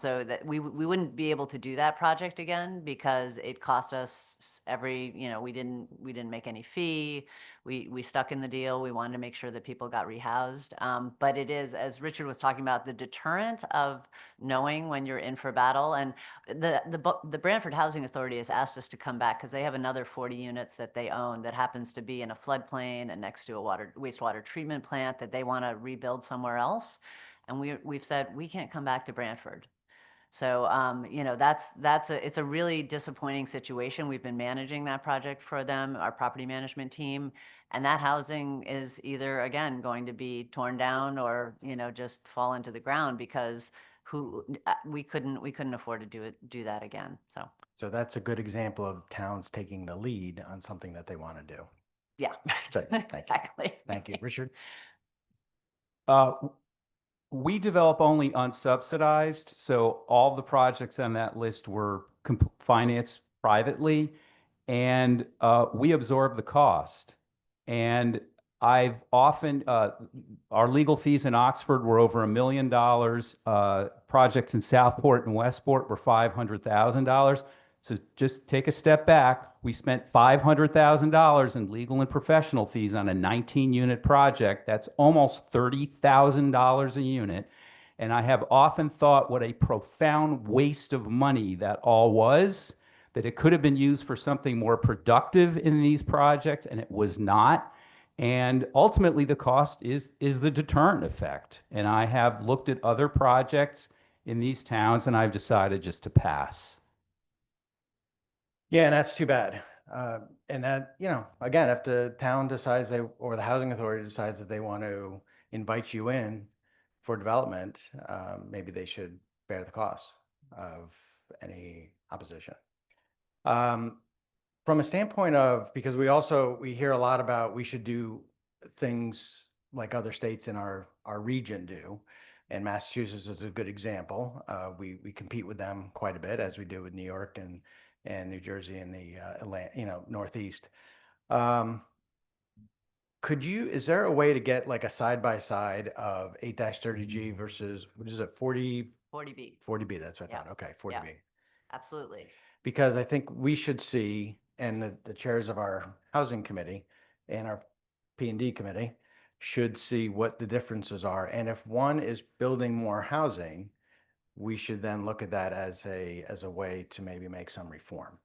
So that we wouldn't be able to do that project again because it cost us we didn't make any fee. We stuck in the deal. We wanted to make sure that people got rehoused. But it is, as Richard was talking about, the deterrent of knowing when you're in for battle. And the Branford Housing Authority has asked us to come back because they have another 40 units that they own that happens to be in a floodplain and next to a wastewater treatment plant that they want to rebuild somewhere else. And we've said we can't come back to Branford. So, it's a really disappointing situation. We've been managing that project for them, our property management team, and that housing is either, again, going to be torn down or, just fall into the ground because we couldn't afford to do that again. So that's a good example of towns taking the lead on something that they want to do. Yeah, Thank you. exactly. Thank you. Richard? We develop only unsubsidized, so all the projects on that list were financed privately, and we absorb the cost. And I've often, our legal fees in Oxford were over $1 million. Projects in Southport and Westport were $500,000. So just take a step back. We spent $500,000 in legal and professional fees on a 19-unit project. That's almost $30,000 a unit. And I have often thought what a profound waste of money that all was, that it could have been used for something more productive in these projects, and it was not. And ultimately, the cost is the deterrent effect. And I have looked at other projects in these towns, and I've decided just to pass. Yeah, and that's too bad. And that, again, if the town decides or the housing authority decides that they want to invite you in for development, maybe they should bear the cost of any opposition. From a standpoint of, because we hear a lot about we should do things like other states in our region do, and Massachusetts is a good example. We compete with them quite a bit, as we do with New York and New Jersey and the Northeast. Is there a way to get like a side by side of 8-30G versus, what is it, 40? 40B. 40B, that's what I thought. Yeah. Okay, 40B. Yeah. Absolutely. Because I think we should see, and the chairs of our housing committee and our P&D committee should see what the differences are. And if one is building more housing, we should then look at that as a way to maybe make some reform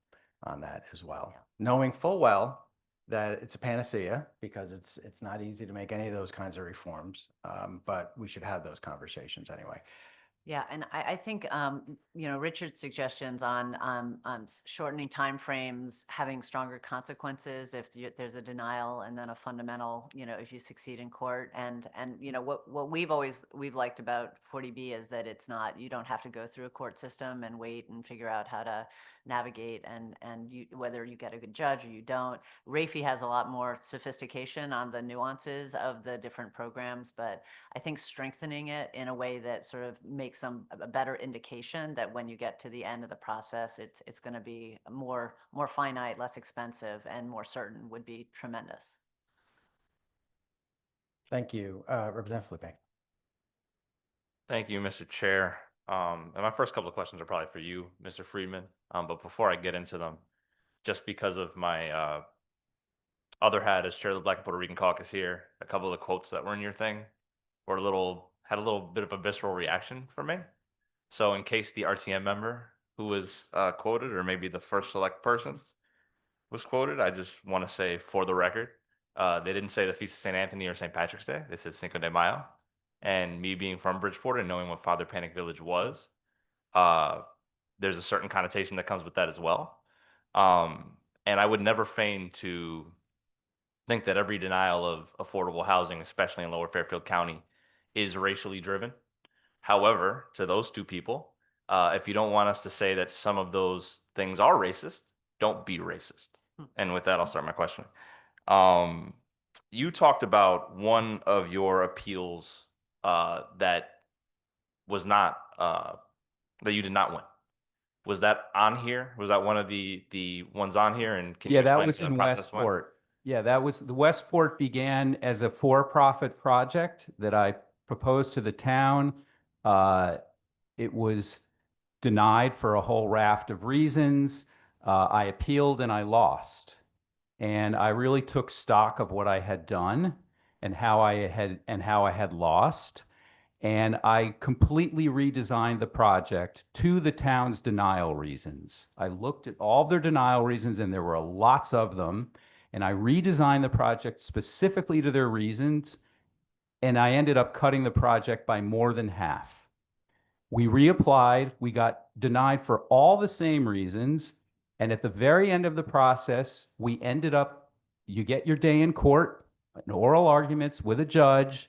on that as well. Knowing full well that it's a panacea, because it's not easy to make any of those kinds of reforms, but we should have those conversations anyway. Yeah, and I think, you know, Richard's suggestions on shortening timeframes, having stronger consequences if there's a denial, and then a fundamental, you know, if you succeed in court. And you know, what we've liked about 40B is that it's not, you don't have to go through a court system and wait and figure out how to navigate and whether you get a good judge or you don't. Rafi has a lot more sophistication on the nuances of the different programs, but I think strengthening it in a way that sort of makes a better indication that when you get to the end of the process, it's going to be more finite, less expensive, and more certain would be tremendous. Thank you. Representative Felipe. Thank you, Mr. Chair. And my first couple of questions are probably for you, Mr. Friedman. But before I get into them, just because of my other hat as chair of the Black and Puerto Rican Caucus here, a couple of the quotes that were in your thing were had a little bit of a visceral reaction for me. So in case the RTM member who was quoted, or maybe the first select person was quoted, I just want to say for the record, they didn't say the Feast of St. Anthony or St. Patrick's Day. They said Cinco de Mayo. And me being from Bridgeport and knowing what Father Panic Village was, there's a certain connotation that comes with that as well. And I would never feign to think that every denial of affordable housing, especially in Lower Fairfield County, is racially driven. However, to those two people, if you don't want us to say that some of those things are racist, don't be racist. And with that, I'll start my question. You talked about one of your appeals that was not that you did not win. Was that on here? Was that one of the ones on here? And can you Yeah, that explain was the in process went? Westport. Yeah, that was, the Westport began as a for-profit project that I proposed to the town. It was denied for a whole raft of reasons. I appealed and I lost. And I really took stock of what I had done and how I had lost. And I completely redesigned the project to the town's denial reasons. I looked at all their denial reasons, and there were lots of them, and I redesigned the project specifically to their reasons, and I ended up cutting the project by more than half. We reapplied, we got denied for all the same reasons, and at the very end of the process, we ended up, you get your day in court, an oral arguments with a judge,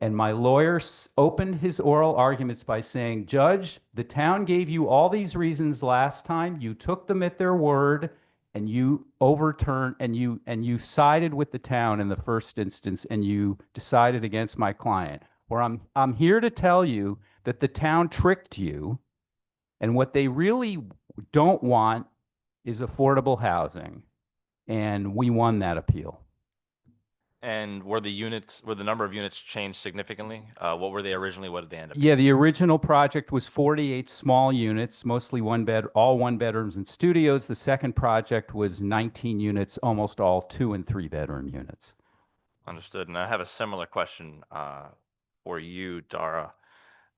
and my lawyer opened his oral arguments by saying, Judge, the town gave you all these reasons last time. You took them at their word, and you overturned, and you sided with the town in the first instance, and you decided against my client. Where I'm here to tell you that the town tricked you, and what they really don't want is affordable housing. And we won that appeal. And were the number of units changed significantly? What were they originally? What did they end up? Yeah, the original project was 48 small units, mostly all one bedrooms and studios. The second project was 19 units, almost all 2 and 3 bedroom units. Understood. And I have a similar question for you, Dara,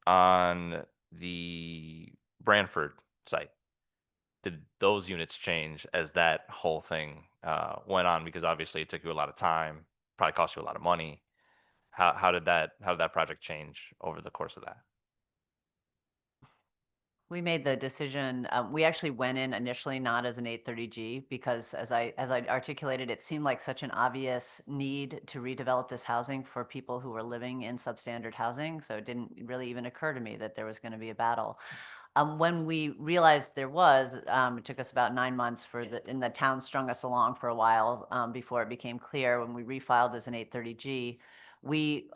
on the Branford site. Did those units change as that whole thing went on? Because obviously it took you a lot of time, probably cost you a lot of money. How did that project change over the course of that? We made the decision, we actually went in initially not as an 830G because as I articulated, it seemed like such an obvious need to redevelop this housing for people who were living in substandard housing. So it didn't really even occur to me that there was going to be a battle. When we realized there was, it took us about 9 months and the town strung us along for a while before it became clear when we refiled as an 830G. We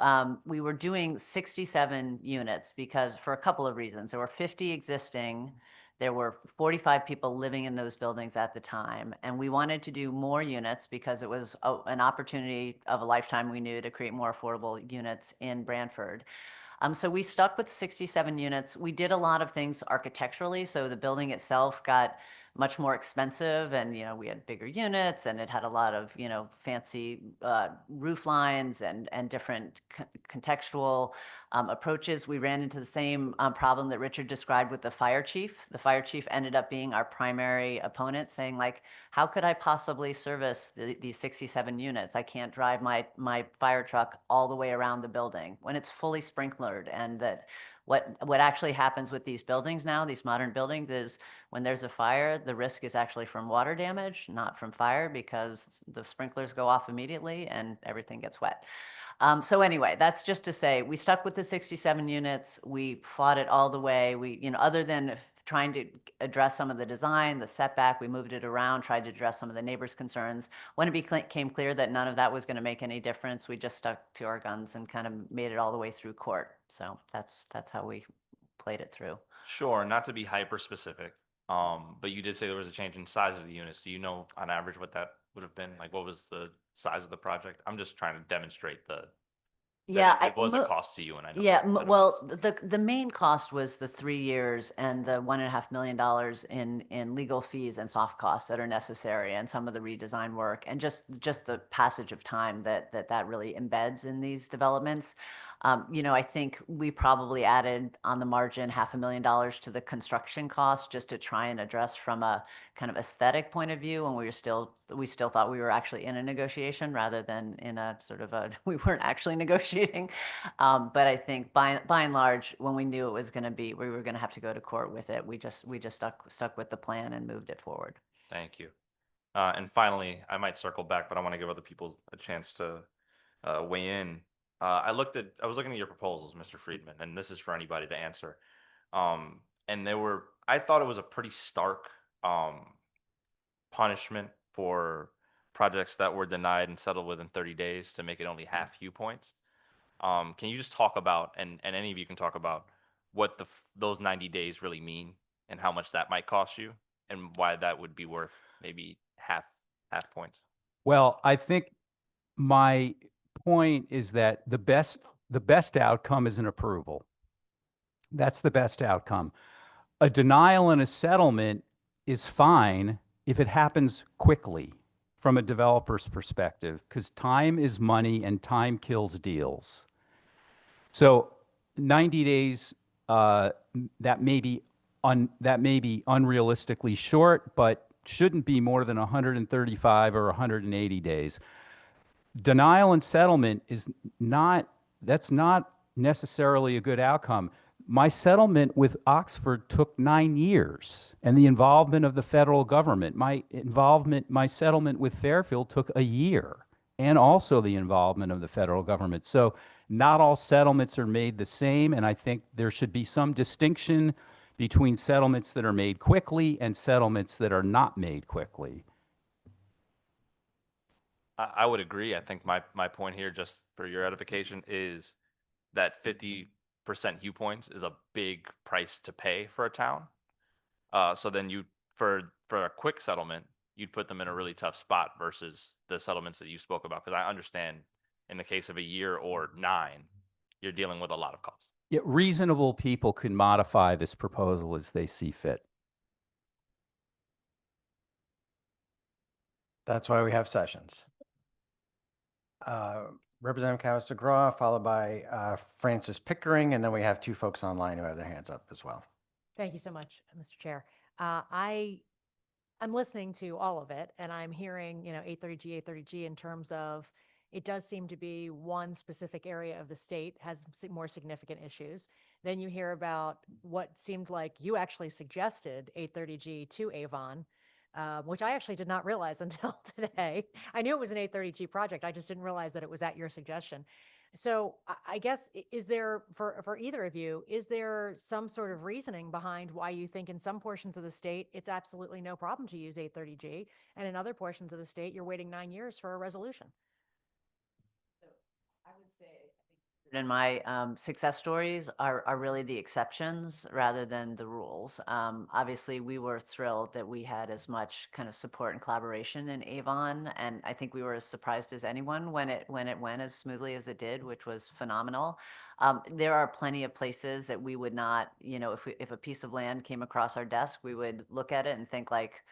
were doing 67 units because for a couple of reasons. There were 50 existing. There were 45 people living in those buildings at the time. And we wanted to do more units because it was an opportunity of a lifetime, we knew, to create more affordable units in Branford. So we stuck with 67 units. We did a lot of things architecturally. So the building itself got much more expensive, and we had bigger units, and it had a lot of fancy roof lines and different contextual approaches. We ran into the same problem that Richard described with the fire chief. The fire chief ended up being our primary opponent, saying like, how could I possibly service these 67 units? I can't drive my fire truck all the way around the building when it's fully sprinklered. And that what actually happens with these buildings now, these modern buildings, is when there's a fire, the risk is actually from water damage, not from fire, because the sprinklers go off immediately and everything gets wet. So anyway, that's just to say we stuck with the 67 units. We fought it all the way. We, other than trying to address some of the design, the setback, we moved it around, tried to address some of the neighbors' concerns. When it became clear that none of that was going to make any difference, we just stuck to our guns and kind of made it all the way through court. So that's how we played it through. Sure, not to be hyper specific, but you did say there was a change in size of the units. Do you know on average what that would have been? Like, what was the size of the project? I'm just trying to demonstrate that Yeah, it was a cost to you, and I know. Yeah, well, the main cost was the 3 years and the $1.5 million in legal fees and soft costs that are necessary, and some of the redesign work, and just the passage of time that really embeds in these developments. I think we probably added on the margin $500,000 to the construction cost just to try and address from a kind of aesthetic point of view, and we still thought we were actually in a negotiation rather than in a sort of we weren't actually negotiating. But I think by and large, when we knew it was going to be, we were going to have to go to court with it, we just stuck with the plan and moved it forward. Thank you. And finally, I might circle back, but I want to give other people a chance to weigh in. I was looking at your proposals, Mr. Friedman, and this is for anybody to answer. And I thought it was a pretty stark punishment for projects that were denied and settled within 30 days to make it only half Hugh points. Can you just talk about, and any of you can talk about, what those 90 days really mean and how much that might cost you and why that would be worth maybe half points? Well, I think my point is that the best outcome is an approval. That's the best outcome. A denial and a settlement is fine if it happens quickly from a developer's perspective, because time is money and time kills deals. So 90 days, that may be unrealistically short, but shouldn't be more than 135 or 180 days. Denial and settlement that's not necessarily a good outcome. My settlement with Oxford took 9 years, and the involvement of the federal government. My settlement with Fairfield took a year, and also the involvement of the federal government. So not all settlements are made the same, and I think there should be some distinction between settlements that are made quickly and settlements that are not made quickly. I would agree. I think my point here, just for your edification, is that 50% Hugh points is a big price to pay for a town. So then for a quick settlement, you'd put them in a really tough spot versus the settlements that you spoke about. Because I understand in the case of a year or 9, you're dealing with a lot of costs. Yeah, reasonable people can modify this proposal as they see fit. That's why we have sessions. Representative Cavus-DeGraw, followed by Francis Pickering, and then we have 2 folks online who have their hands up as well. Thank you so much, Mr. Chair. I'm listening to all of it, and I'm hearing, 830G in terms of it does seem to be one specific area of the state has more significant issues. Then you hear about what seemed like you actually suggested 830G to Avon, which I actually did not realize until today. I knew it was an 830G project. I just didn't realize that it was at your suggestion. So I guess, is there, for either of you, is there some sort of reasoning behind why you think in some portions of the state it's absolutely no problem to use 830G, and in other portions of the state you're waiting 9 years for a resolution? I would say, I think and my success stories are really the exceptions rather than the rules. Obviously, we were thrilled that we had as much kind of support and collaboration in Avon, and I think we were as surprised as anyone when it went as smoothly as it did, which was phenomenal. There are plenty of places that we would not, you know, if a piece of land came across our desk, we would look at it and think like,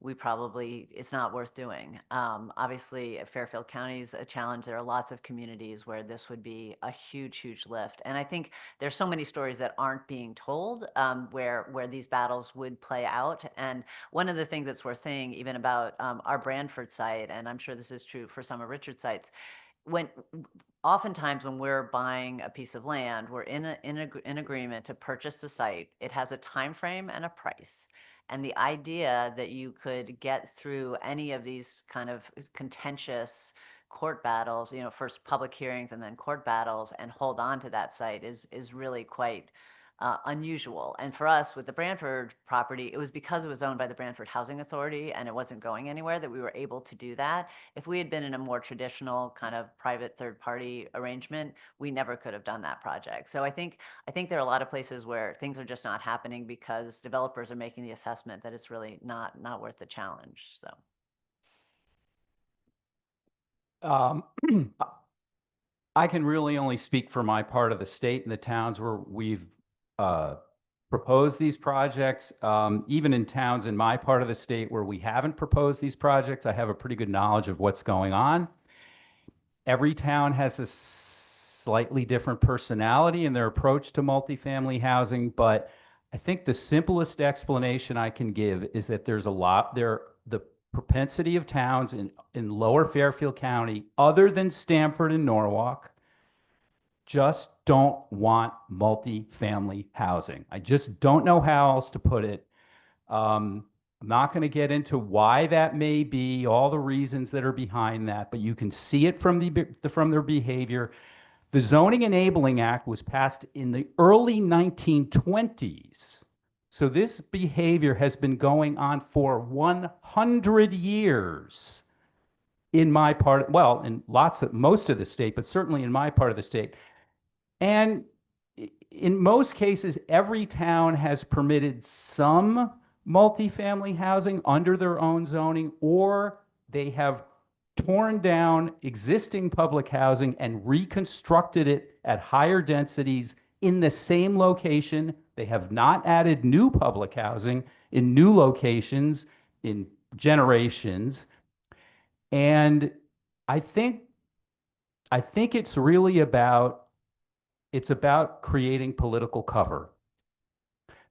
it's not worth doing. Obviously, Fairfield County is a challenge. There are lots of communities where this would be a huge, huge lift. And I think there's so many stories that aren't being told where these battles would play out. And one of the things that's worth saying, even about our Branford site, and I'm sure this is true for some of Richard's sites, oftentimes when we're buying a piece of land, we're in agreement to purchase the site. It has a time frame and a price. And the idea that you could get through any of these kind of contentious court battles, you know, first public hearings and then court battles, and hold on to that site is really quite unusual. And for us with the Branford property, it was because it was owned by the Branford Housing Authority and it wasn't going anywhere that we were able to do that. If we had been in a more traditional kind of private third party arrangement, we never could have done that project. So I think there are a lot of places where things are just not happening because developers are making the assessment that it's really not worth the challenge. So I can really only speak for my part of the state and the towns where we've proposed these projects. Even in towns in my part of the state where we haven't proposed these projects, I have a pretty good knowledge of what's going on. Every town has a slightly different personality in their approach to multifamily housing, but I think the simplest explanation I can give is that there's the propensity of towns in lower Fairfield County, other than Stamford and Norwalk, just don't want multifamily housing. I just don't know how else to put it. I'm not going to get into why that may be, all the reasons that are behind that, but you can see it from their behavior. The Zoning Enabling Act was passed in the early 1920s. So this behavior has been going on for 100 years in my part, well, in most of the state, but certainly in my part of the state. And in most cases, every town has permitted some multifamily housing under their own zoning, or they have torn down existing public housing and reconstructed it at higher densities in the same location. They have not added new public housing in new locations in generations. And I think it's really about creating political cover.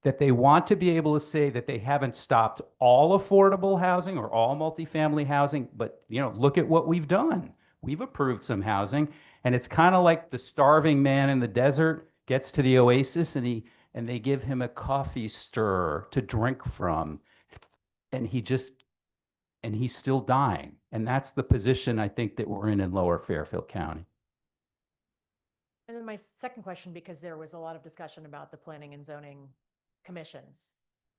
That they want to be able to say that they haven't stopped all affordable housing or all multifamily housing, but look at what we've done. We've approved some housing, and it's kind of like the starving man in the desert gets to the oasis and they give him a coffee stirrer to drink from, and he's still dying. And that's the position I think that we're in Lower Fairfield County. And then my second question, because there was a lot of discussion about the planning and zoning commissions.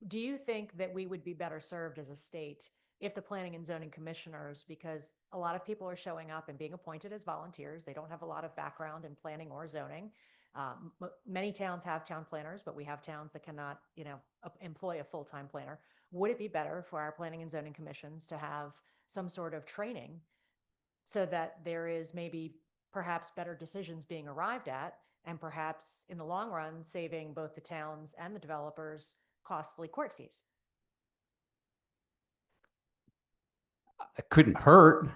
Do you think that we would be better served as a state if the planning and zoning commissioners, because a lot of people are showing up and being appointed as volunteers, they don't have a lot of background in planning or zoning. Many towns have town planners, but we have towns that cannot, employ a full-time planner. Would it be better for our planning and zoning commissions to have some sort of training so that there is maybe perhaps better decisions being arrived at, and perhaps in the long run, saving both the towns and the developers costly court fees? It couldn't hurt.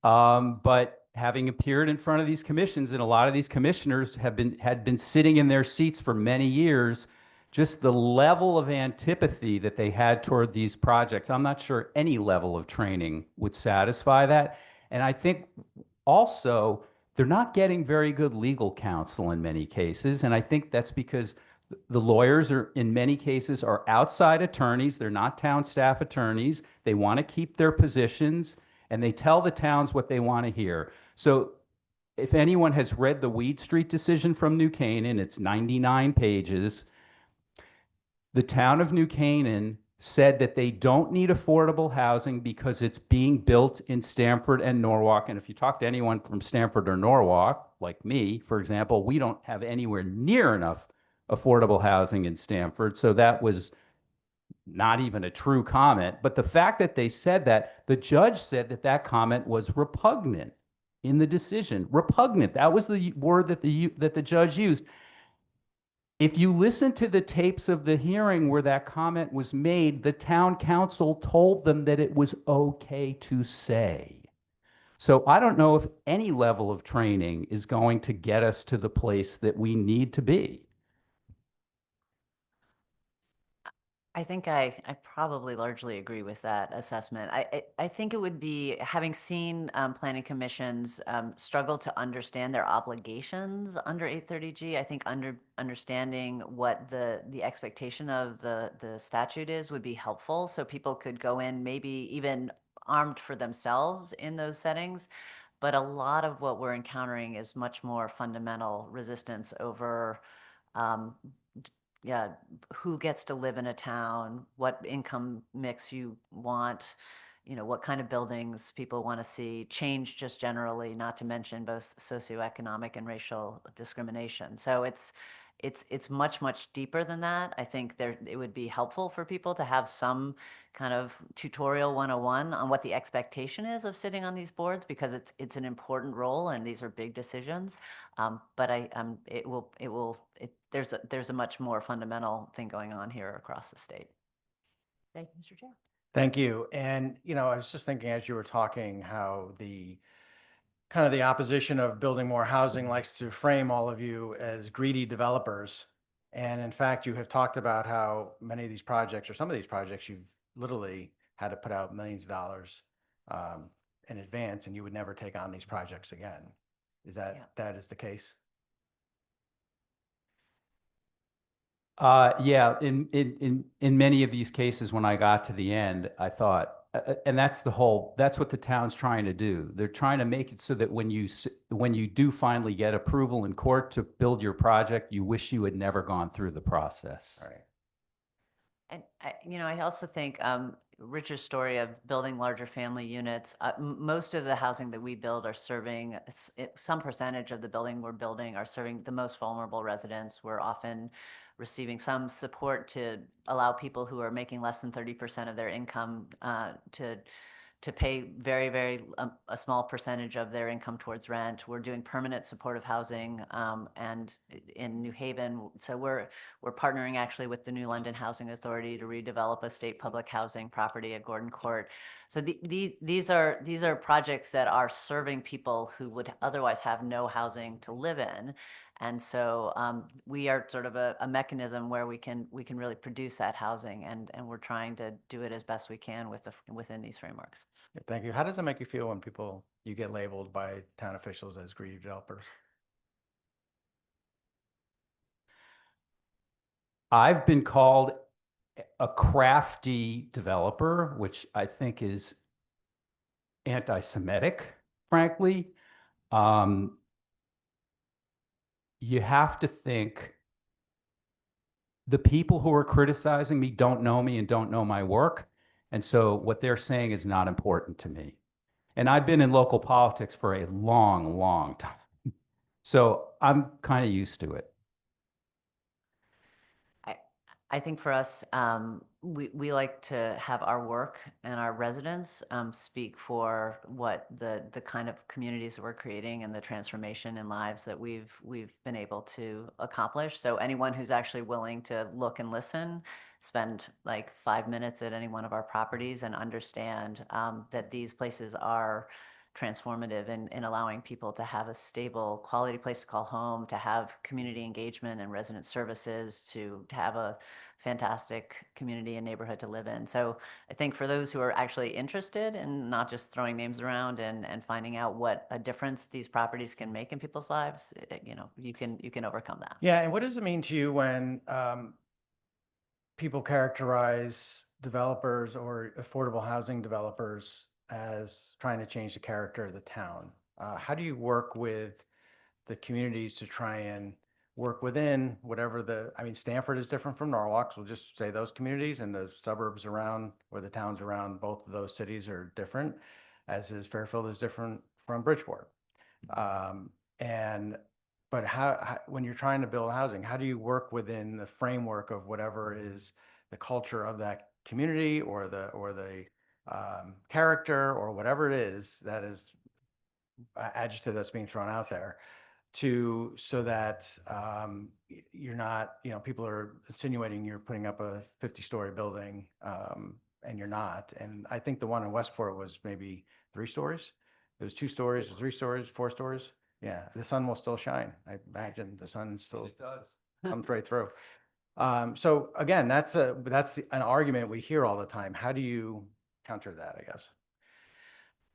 But having appeared in front of these commissions, and a lot of these commissioners had been sitting in their seats for many years, just the level of antipathy that they had toward these projects, I'm not sure any level of training would satisfy that. And I think also, they're not getting very good legal counsel in many cases. And I think that's because the lawyers in many cases are outside attorneys. They're not town staff attorneys. They want to keep their positions, and they tell the towns what they want to hear. So if anyone has read the Weed Street decision from New Canaan, it's 99 pages. The town of New Canaan said that they don't need affordable housing because it's being built in Stamford and Norwalk. And if you talk to anyone from Stamford or Norwalk, like me, for example, we don't have anywhere near enough affordable housing in Stamford. So that was not even a true comment. But the fact that they said that, the judge said that that comment was repugnant in the decision. Repugnant. That was the word that the judge used. If you listen to the tapes of the hearing where that comment was made, the town council told them that it was okay to say. So I don't know if any level of training is going to get us to the place that we need to be. I think I probably largely agree with that assessment. I think it would be, having seen planning commissions struggle to understand their obligations under 830G, I think understanding what the expectation of the statute is would be helpful, so people could go in maybe even armed for themselves in those settings. But a lot of what we're encountering is much more fundamental resistance over yeah, who gets to live in a town, what income mix you want, what kind of buildings people want to see, change just generally, not to mention both socioeconomic and racial discrimination. So it's much deeper than that. I think it would be helpful for people to have some kind of tutorial 101 on what the expectation is of sitting on these boards, because it's an important role and these are big decisions. But there's a much more fundamental thing going on here across the state. Thank you, Mr. Chair. Thank you. And, I was just thinking as you were talking how the kind of the opposition of building more housing likes to frame all of you as greedy developers. And in fact, you have talked about how many of these projects, or some of these projects, you've literally had to put out millions of dollars in advance, and you would never take on these projects again. Is that is the case? Yeah, in many of these cases, when I got to the end, I thought, and that's what the town's trying to do. They're trying to make it so that when you do finally get approval in court to build your project, you wish you had never gone through the process. All right. And I also think Richard's story of building larger family units, most of the housing that we build are serving, some percentage of the building we're building are serving the most vulnerable residents. We're often receiving some support to allow people who are making less than 30% of their income to pay very a small percentage of their income towards rent. We're doing permanent supportive housing and in New Haven. So we're partnering actually with the New London Housing Authority to redevelop a state public housing property at Gordon Court. So these are projects that are serving people who would otherwise have no housing to live in. And so we are sort of a mechanism where we can really produce that housing, and we're trying to do it as best we can within these frameworks. Thank you. How does it make you feel when you get labeled by town officials as greedy developers? I've been called a crafty developer, which I think is anti-Semitic, frankly. You have to think the people who are criticizing me don't know me and don't know my work. And so what they're saying is not important to me. And I've been in local politics for a long time. So I'm kind of used to it. I think for us, we like to have our work and our residents speak for what the kind of communities that we're creating and the transformation in lives that we've been able to accomplish. So anyone who's actually willing to look and listen, spend like 5 minutes at any one of our properties and understand that these places are transformative in allowing people to have a stable, quality place to call home, to have community engagement and resident services, to have a fantastic community and neighborhood to live in. So I think for those who are actually interested in not just throwing names around and finding out what a difference these properties can make in people's lives, you can overcome that. Yeah, and what does it mean to you when people characterize developers or affordable housing developers as trying to change the character of the town? How do you work with the communities to try and work within whatever Stanford is different from Norwalk, so we'll just say those communities, and the suburbs around or the towns around both of those cities are different, as is Fairfield is different from Bridgeport. And, but when you're trying to build housing, how do you work within the framework of whatever is the culture of that community or the character or whatever it is that is adjective that's being thrown out there so that you're not, people are insinuating you're putting up a 50-story building and you're not. And I think the one in Westport was maybe 3 stories. It was 2 stories, 3 stories, 4 stories. Yeah, the sun will still shine. I imagine the sun still does. comes right through. So again, that's an argument we hear all the time. How do you counter that, I guess?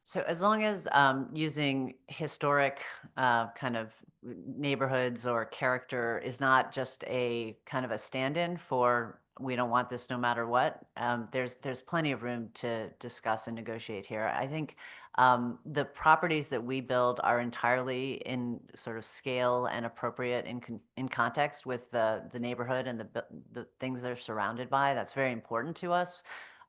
So as long as using historic kind of neighborhoods or character is not just a kind of a stand-in for we don't want this no matter what, there's plenty of room to discuss and negotiate here. I think the properties that we build are entirely in sort of scale and appropriate in context with the neighborhood and the things they're surrounded by. That's very important to us.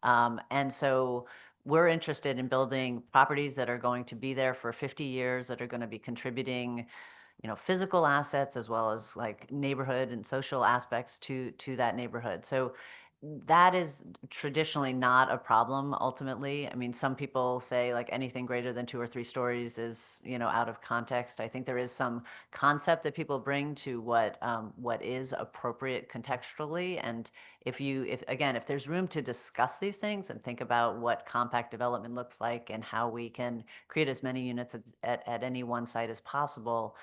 And so we're interested in building properties that are going to be there for 50 years, that are going to be contributing, physical assets as well as like neighborhood and social aspects to that neighborhood. So that is traditionally not a problem ultimately. I mean, some people say like anything greater than 2 or 3 stories is, out of context. I think there is some concept that people bring to what is appropriate contextually. And if there's room to discuss these things and think about what compact development looks like and how we can create as many units at any one site as possible,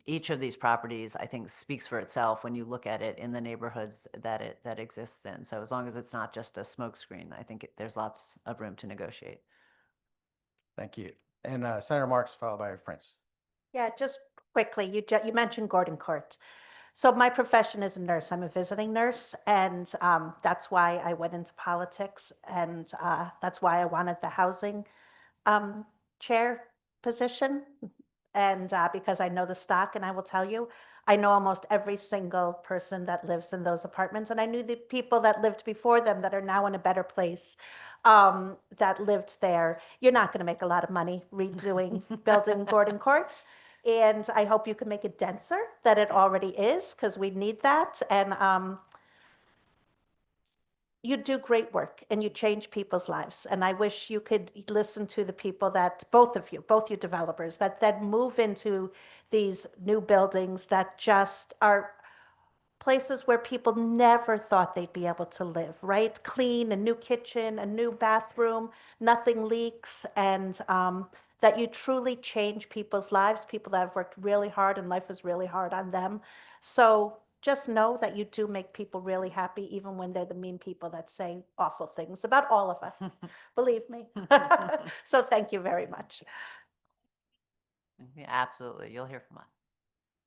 each of these properties, I think, speaks for itself when you look at it in the neighborhoods that exists in. So as long as it's not just a smokescreen, I think there's lots of room to negotiate. Thank you. And Senator Marks, followed by Francis. Yeah, just quickly, you mentioned Gordon Court. So my profession is a nurse. I'm a visiting nurse, and that's why I went into politics, and that's why I wanted the housing chair position. And because I know the stock, and I will tell you, I know almost every single person that lives in those apartments, and I knew the people that lived before them that are now in a better place that lived there. You're not going to make a lot of money redoing building Gordon Court. And I hope you can make it denser than it already is, because we need that. And you do great work and you change people's lives. And I wish you could listen to the people that, both you developers, that move into these new buildings that just are places where people never thought they'd be able to live, right? Clean, a new kitchen, a new bathroom, nothing leaks, and that you truly change people's lives, people that have worked really hard and life is really hard on them. So just know that you do make people really happy, even when they're the mean people that say awful things about all of us. Believe me. So thank you very much. Yeah, absolutely. You'll hear from us.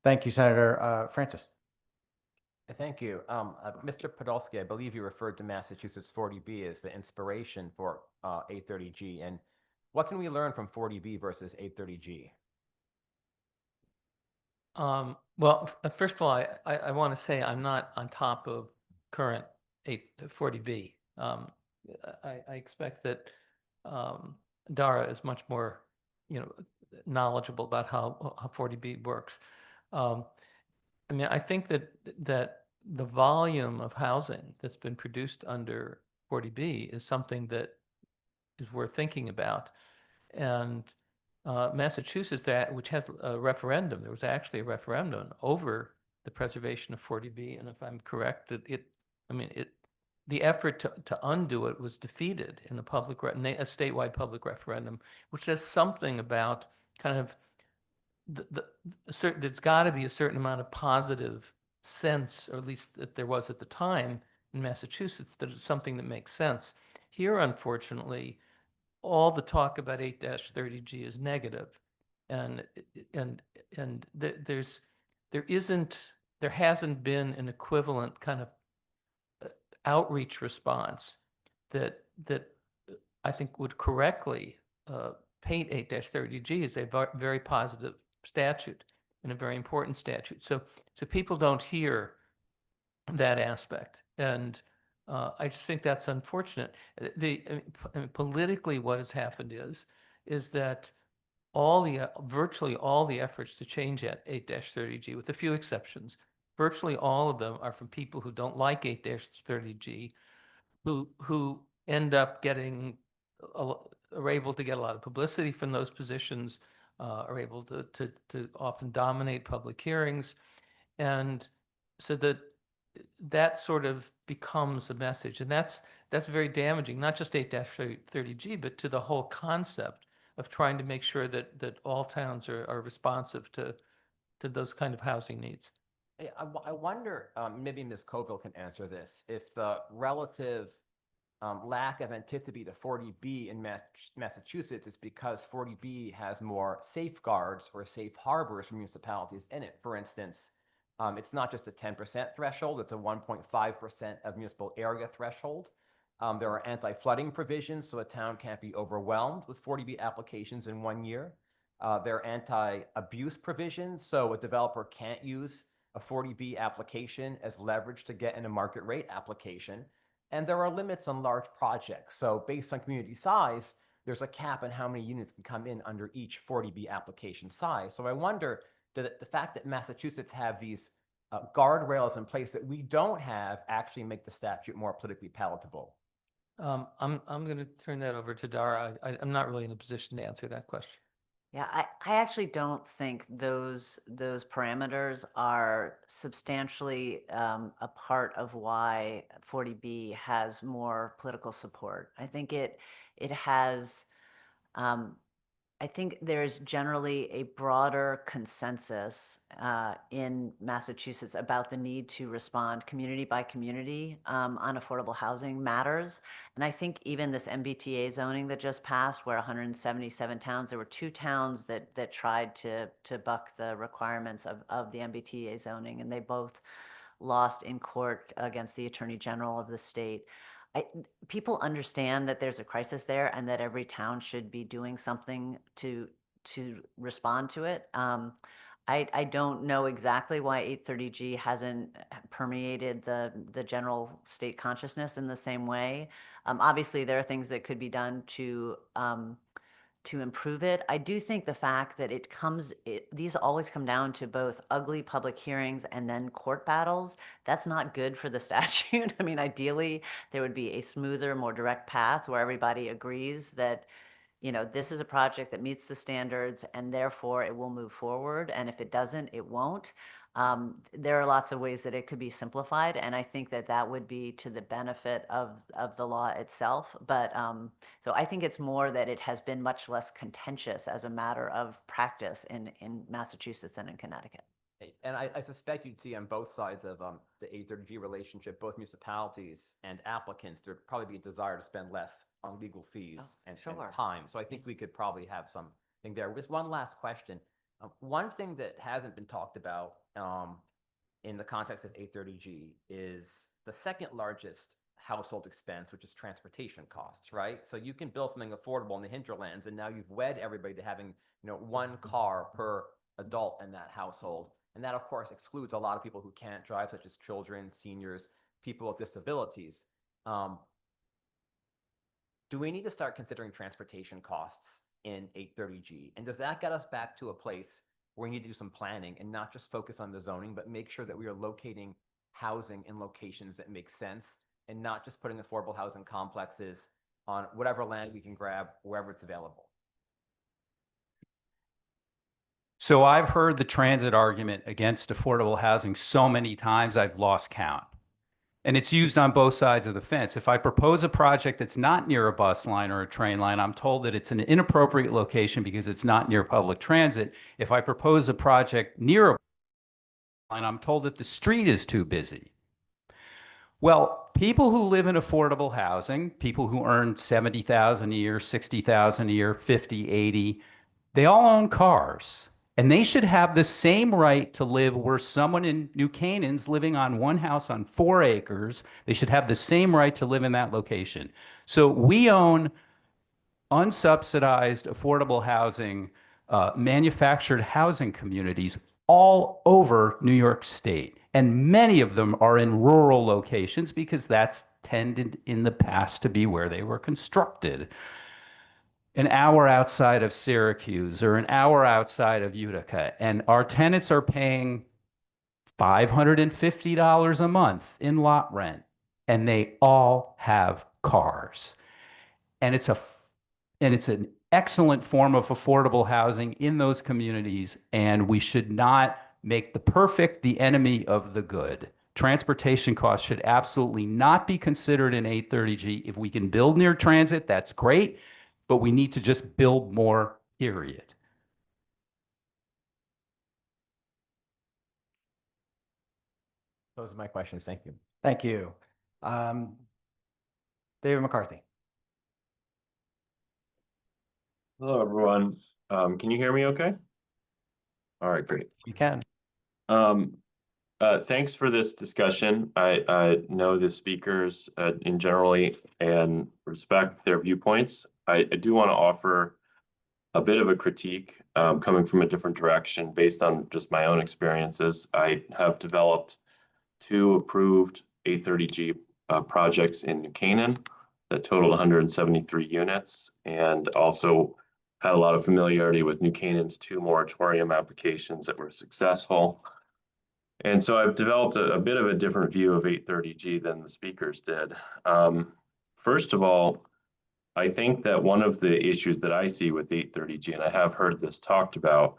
Thank you, Senator Francis. Thank you. Mr. Podolsky, I believe you referred to Massachusetts 40B as the inspiration for 830G. And what can we learn from 40B versus 830G? Well, first of all, I want to say I'm not on top of current 840B. I expect that Dara is much more, knowledgeable about how 40B works. I mean, I think that the volume of housing that's been produced under 40B is something that is worth thinking about. And Massachusetts, which has a referendum, there was actually a referendum over the preservation of 40B. And if I'm correct, the effort to undo it was defeated in a statewide public referendum, which says something about kind of there's got to be a certain amount of positive sense, or at least that there was at the time in Massachusetts, that it's something that makes sense. Here, unfortunately, all the talk about 8-30G is negative, and there hasn't been an equivalent kind of outreach response that I think would correctly paint 8-30G as a very positive statute and a very important statute. So people don't hear that aspect, and I just think that's unfortunate. Politically, what has happened is that virtually all the efforts to change 8-30G, with a few exceptions, virtually all of them are from people who don't like 8-30G, who end up getting, are able to get a lot of publicity from those positions, are able to often dominate public hearings. And so that sort of becomes a message. And that's very damaging, not just 8-30G, but to the whole concept of trying to make sure that all towns are responsive to those kind of housing needs. I wonder, maybe Ms. Coville can answer this, if the relative lack of antipathy to 40B in Massachusetts is because 40B has more safeguards or safe harbors for municipalities in it. For instance, it's not just a 10% threshold, it's a 1.5% of municipal area threshold. There are anti-flooding provisions, so a town can't be overwhelmed with 40B applications in 1 year. There are anti-abuse provisions, so a developer can't use a 40B application as leverage to get in a market rate application. And there are limits on large projects. So based on community size, there's a cap on how many units can come in under each 40B application size. So I wonder that the fact that Massachusetts have these guardrails in place that we don't have actually make the statute more politically palatable. I'm going to turn that over to Dara. I'm not really in a position to answer that question. Yeah, I actually don't think those parameters are substantially a part of why 40B has more political support. I think it has. I think there's generally a broader consensus in Massachusetts about the need to respond community by community on affordable housing matters. And I think even this MBTA zoning that just passed, where 177 towns, there were 2 towns that tried to buck the requirements of the MBTA zoning, and they both lost in court against the Attorney General of the state. People understand that there's a crisis there and that every town should be doing something to respond to it. I don't know exactly why 830G hasn't permeated the general state consciousness in the same way. Obviously, there are things that could be done to improve it. I do think the fact that these always come down to both ugly public hearings and then court battles. That's not good for the statute. I mean, ideally, there would be a smoother, more direct path where everybody agrees that, this is a project that meets the standards and therefore it will move forward. And if it doesn't, it won't. There are lots of ways that it could be simplified, and I think that would be to the benefit of the law itself. But so I think it's more that it has been much less contentious as a matter of practice in Massachusetts and in Connecticut. And I suspect you'd see on both sides of the 830G relationship, both municipalities and applicants, there'd probably be a desire to spend less on legal fees and time. So I think we could probably have something there. Just one last question. One thing that hasn't been talked about in the context of 830G is the second largest household expense, which is transportation costs, right? So you can build something affordable in the hinterlands, and now you've wed everybody to having 1 car per adult in that household. And that, of course, excludes a lot of people who can't drive, such as children, seniors, people with disabilities. Do we need to start considering transportation costs in 830G? And does that get us back to a place where we need to do some planning and not just focus on the zoning, but make sure that we are locating housing in locations that make sense and not just putting affordable housing complexes on whatever land we can grab, wherever it's available? So I've heard the transit argument against affordable housing so many times I've lost count. And it's used on both sides of the fence. If I propose a project that's not near a bus line or a train line, I'm told that it's an inappropriate location because it's not near public transit. If I propose a project near a line, I'm told that the street is too busy. Well, people who live in affordable housing, people who earn $70,000 a year, $60,000 a year, $50,000, $80,000, they all own cars. And they should have the same right to live where someone in New Canaan's living on 1 house on 4 acres. They should have the same right to live in that location. So we own unsubsidized affordable housing, manufactured housing communities all over New York State. And many of them are in rural locations because that's tended in the past to be where they were constructed. an hour outside of Syracuse or an hour outside of Utica, and our tenants are paying $550 a month in lot rent, and they all have cars. And it's an excellent form of affordable housing in those communities, and we should not make the perfect the enemy of the good. Transportation costs should absolutely not be considered in 830G. If we can build near transit, that's great, but we need to just build more, period. Those are my questions. Thank you. Thank you. David McCarthy. Hello, everyone. Can you hear me okay? All right, great. You can. Thanks for this discussion. I know the speakers in generally and respect their viewpoints. I do want to offer a bit of a critique coming from a different direction based on just my own experiences. I have developed 2 approved 830G projects in New Canaan that totaled 173 units, and also had a lot of familiarity with New Canaan's 2 moratorium applications that were successful. And so I've developed a bit of a different view of 830G than the speakers did. First of all, I think that one of the issues that I see with 830G, and I have heard this talked about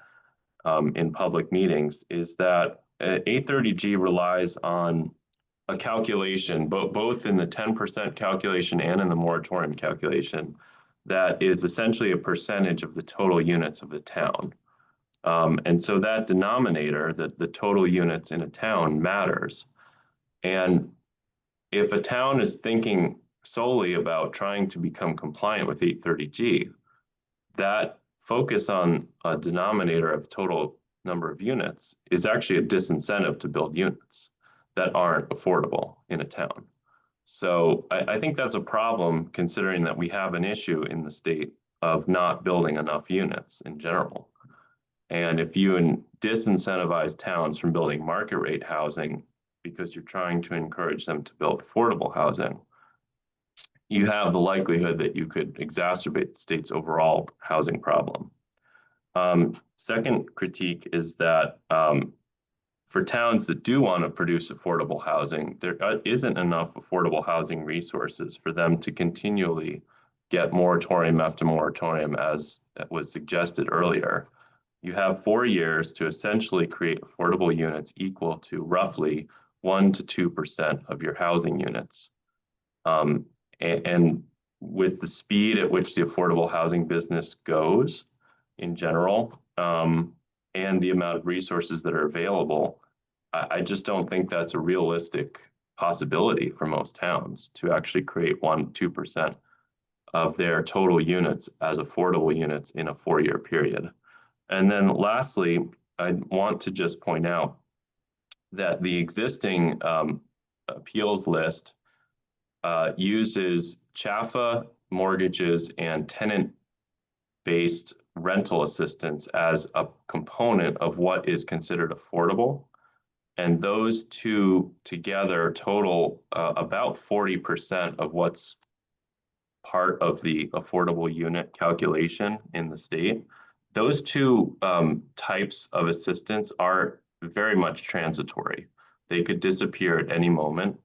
in public meetings, is that 830G relies on a calculation, both in the 10% calculation and in the moratorium calculation, that is essentially a percentage of the total units of the town. And so that denominator, the total units in a town, matters. And if a town is thinking solely about trying to become compliant with 830G, that focus on a denominator of total number of units is actually a disincentive to build units that aren't affordable in a town. So I think that's a problem, considering that we have an issue in the state of not building enough units in general. And if you disincentivize towns from building market rate housing because you're trying to encourage them to build affordable housing, you have the likelihood that you could exacerbate the state's overall housing problem. Second critique is that for towns that do want to produce affordable housing, there isn't enough affordable housing resources for them to continually get moratorium after moratorium, as was suggested earlier. You have 4 years to essentially create affordable units equal to roughly 1 to 2% of your housing units. And with the speed at which the affordable housing business goes in general, and the amount of resources that are available, I just don't think that's a realistic possibility for most towns to actually create 1 to 2% of their total units as affordable units in a 4-year period. And then lastly, I want to just point out that the existing appeals list uses CHFA mortgages and tenant-based rental assistance as a component of what is considered affordable. And those 2 together total about 40% of what's part of the affordable unit calculation in the state. Those 2 types of assistance are very much transitory. They could disappear at any moment.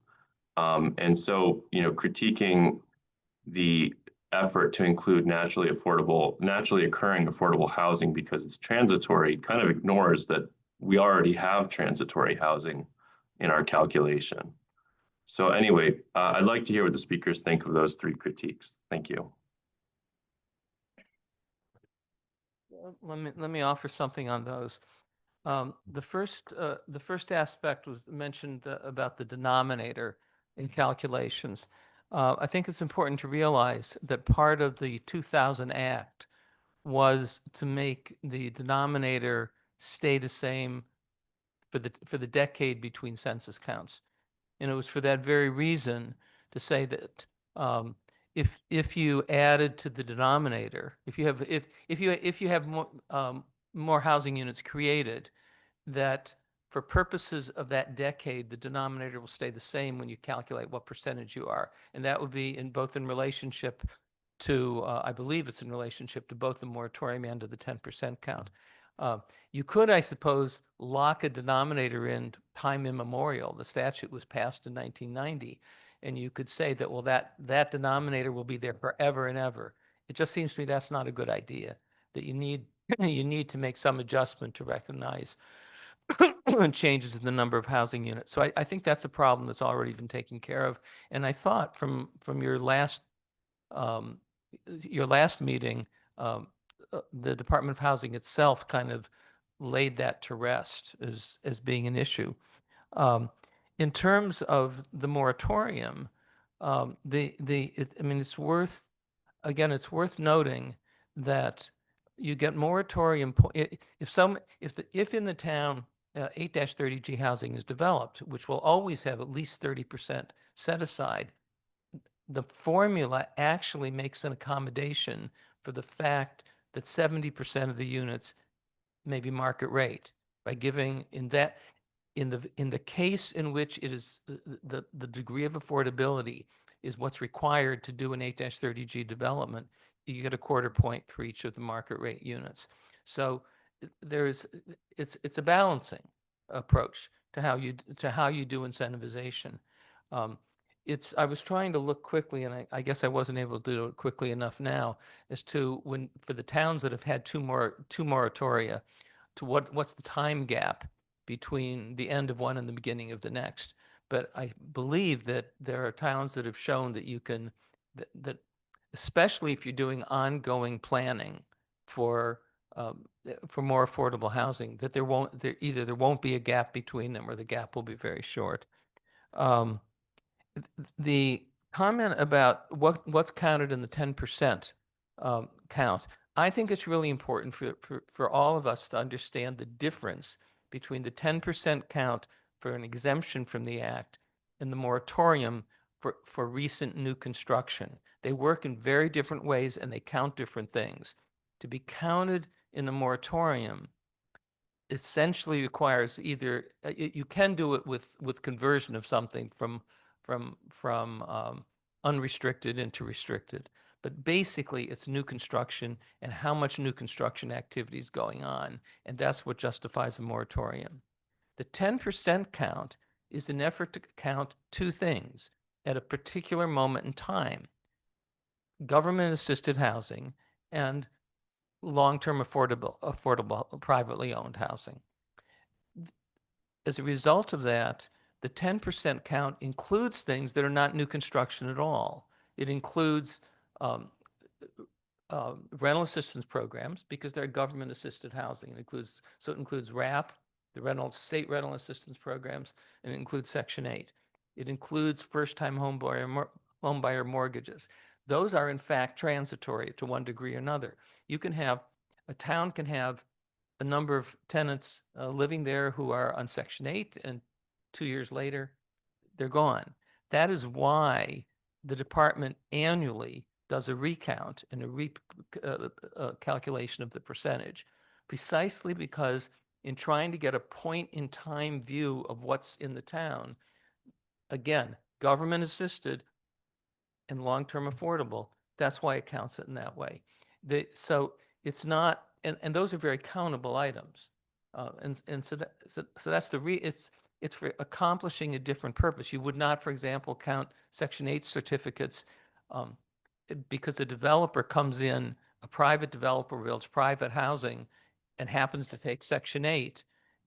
And so, critiquing the effort to include naturally occurring affordable housing because it's transitory kind of ignores that we already have transitory housing in our calculation. So anyway, I'd like to hear what the speakers think of those 3 critiques. Thank you. Let me offer something on those. The first aspect was mentioned about the denominator in calculations. I think it's important to realize that part of the 2000 Act was to make the denominator stay the same for the decade between census counts, and it was for that very reason to say that if you added to the denominator, if you have more housing units created, that for purposes of that decade, the denominator will stay the same when you calculate what percentage you are, and that would be both in relationship to, I believe it's in relationship to both the moratorium and to the 10% count. You could, I suppose, lock a denominator in time immemorial. The statute was passed in 1990, and you could say that, well, that denominator will be there forever and ever. It just seems to me that's not a good idea, that you need you need to make some adjustment to recognize changes in the number of housing units. So I think that's a problem that's already been taken care of. And I thought from um, your last meeting, the Department of Housing itself kind of laid that to rest as being an issue. In terms of the moratorium, I mean, it's worth noting that you get moratorium if in the town 8-30G housing is developed, which will always have at least 30% set aside. The formula actually makes an accommodation for the fact that 70% of the units may be market rate by giving in the case in which it is the degree of affordability is what's required to do an 8-30G development, you get a quarter point for each of the market rate units. So it's a balancing approach to how you do incentivization. I was trying to look quickly, and I guess I wasn't able to do it quickly enough now, as to for the towns that have had two moratoria, to what's the time gap between the end of one and the beginning of the next. But I believe that there are towns that have shown that you can, that especially if you're doing ongoing planning for more affordable housing, that there won't be a gap between them, or the gap will be very short. The comment about what's counted in the 10% count, I think it's really important for all of us to understand the difference between the 10% count for an exemption from the Act and the moratorium for recent new construction. They work in very different ways, and they count different things. To be counted in the moratorium essentially requires either you can do it with conversion of something from unrestricted into restricted, but basically it's new construction and how much new construction activity is going on, and that's what justifies a moratorium. The 10% count is an effort to count two things at a particular moment in time: government assisted housing and long-term affordable privately owned housing. As a result of that, the 10% count includes things that are not new construction at all. It includes rental assistance programs, because they're government assisted housing. It includes RAP, the state rental assistance programs, and it includes Section 8. It includes first-time homebuyer mortgages. Those are in fact transitory to one degree or another. A town can have a number of tenants living there who are on Section 8, and 2 years later, they're gone. That is why the department annually does a recount and a calculation of the percentage, precisely because in trying to get a point in time view of what's in the town, again, government assisted and long-term affordable, that's why it counts it in that way. So it's not, and those are very countable items. So that's it's for accomplishing a different purpose. You would not, for example, count Section 8 certificates because a developer comes in, a private developer builds private housing and happens to take Section 8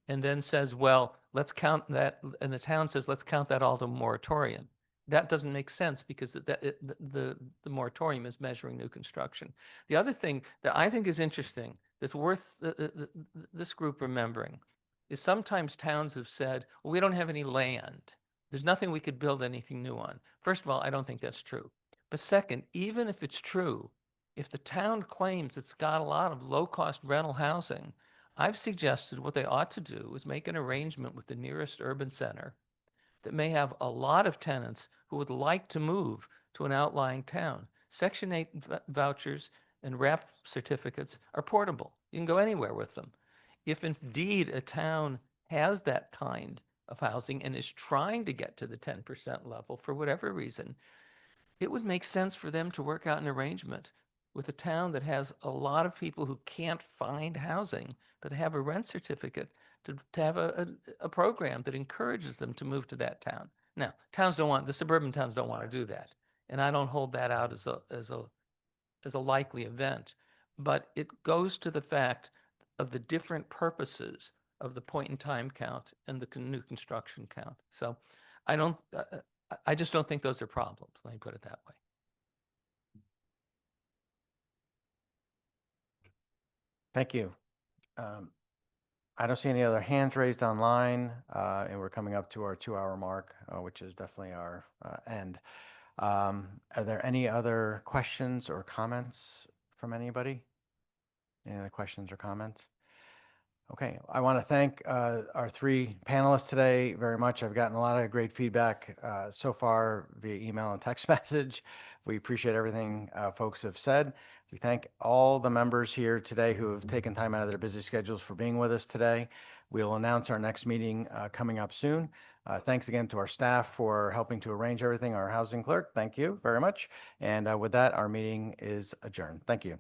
and then says, well, let's count that, and the town says, let's count that all to moratorium. That doesn't make sense, because the moratorium is measuring new construction. The other thing that I think is interesting, that's worth this group remembering, is sometimes towns have said, well, we don't have any land. There's nothing we could build anything new on. First of all, I don't think that's true. But second, even if it's true, if the town claims it's got a lot of low-cost rental housing, I've suggested what they ought to do is make an arrangement with the nearest urban center that may have a lot of tenants who would like to move to an outlying town. Section 8 vouchers and RAP certificates are portable. You can go anywhere with them. If indeed a town has that kind of housing and is trying to get to the 10% level for whatever reason, it would make sense for them to work out an arrangement with a town that has a lot of people who can't find housing, but have a rent certificate to have a program that encourages them to move to that town. Now, the suburban towns don't want to do that. And I don't hold that out as a likely event, but it goes to the fact of the different purposes of the point in time count and the new construction count. So I just don't think those are problems. Let me put it that way. Thank you. I don't see any other hands raised online, and we're coming up to our 2-hour mark, which is definitely our end. Are there any other questions or comments from anybody? Any other questions or comments? Okay, I want to thank our 3 panelists today very much. I've gotten a lot of great feedback so far via email and text message. We appreciate everything folks have said. We thank all the members here today who have taken time out of their busy schedules for being with us today. We'll announce our next meeting coming up soon. Thanks again to our staff for helping to arrange everything. Our housing clerk, thank you very much. And with that, our meeting is adjourned. Thank you.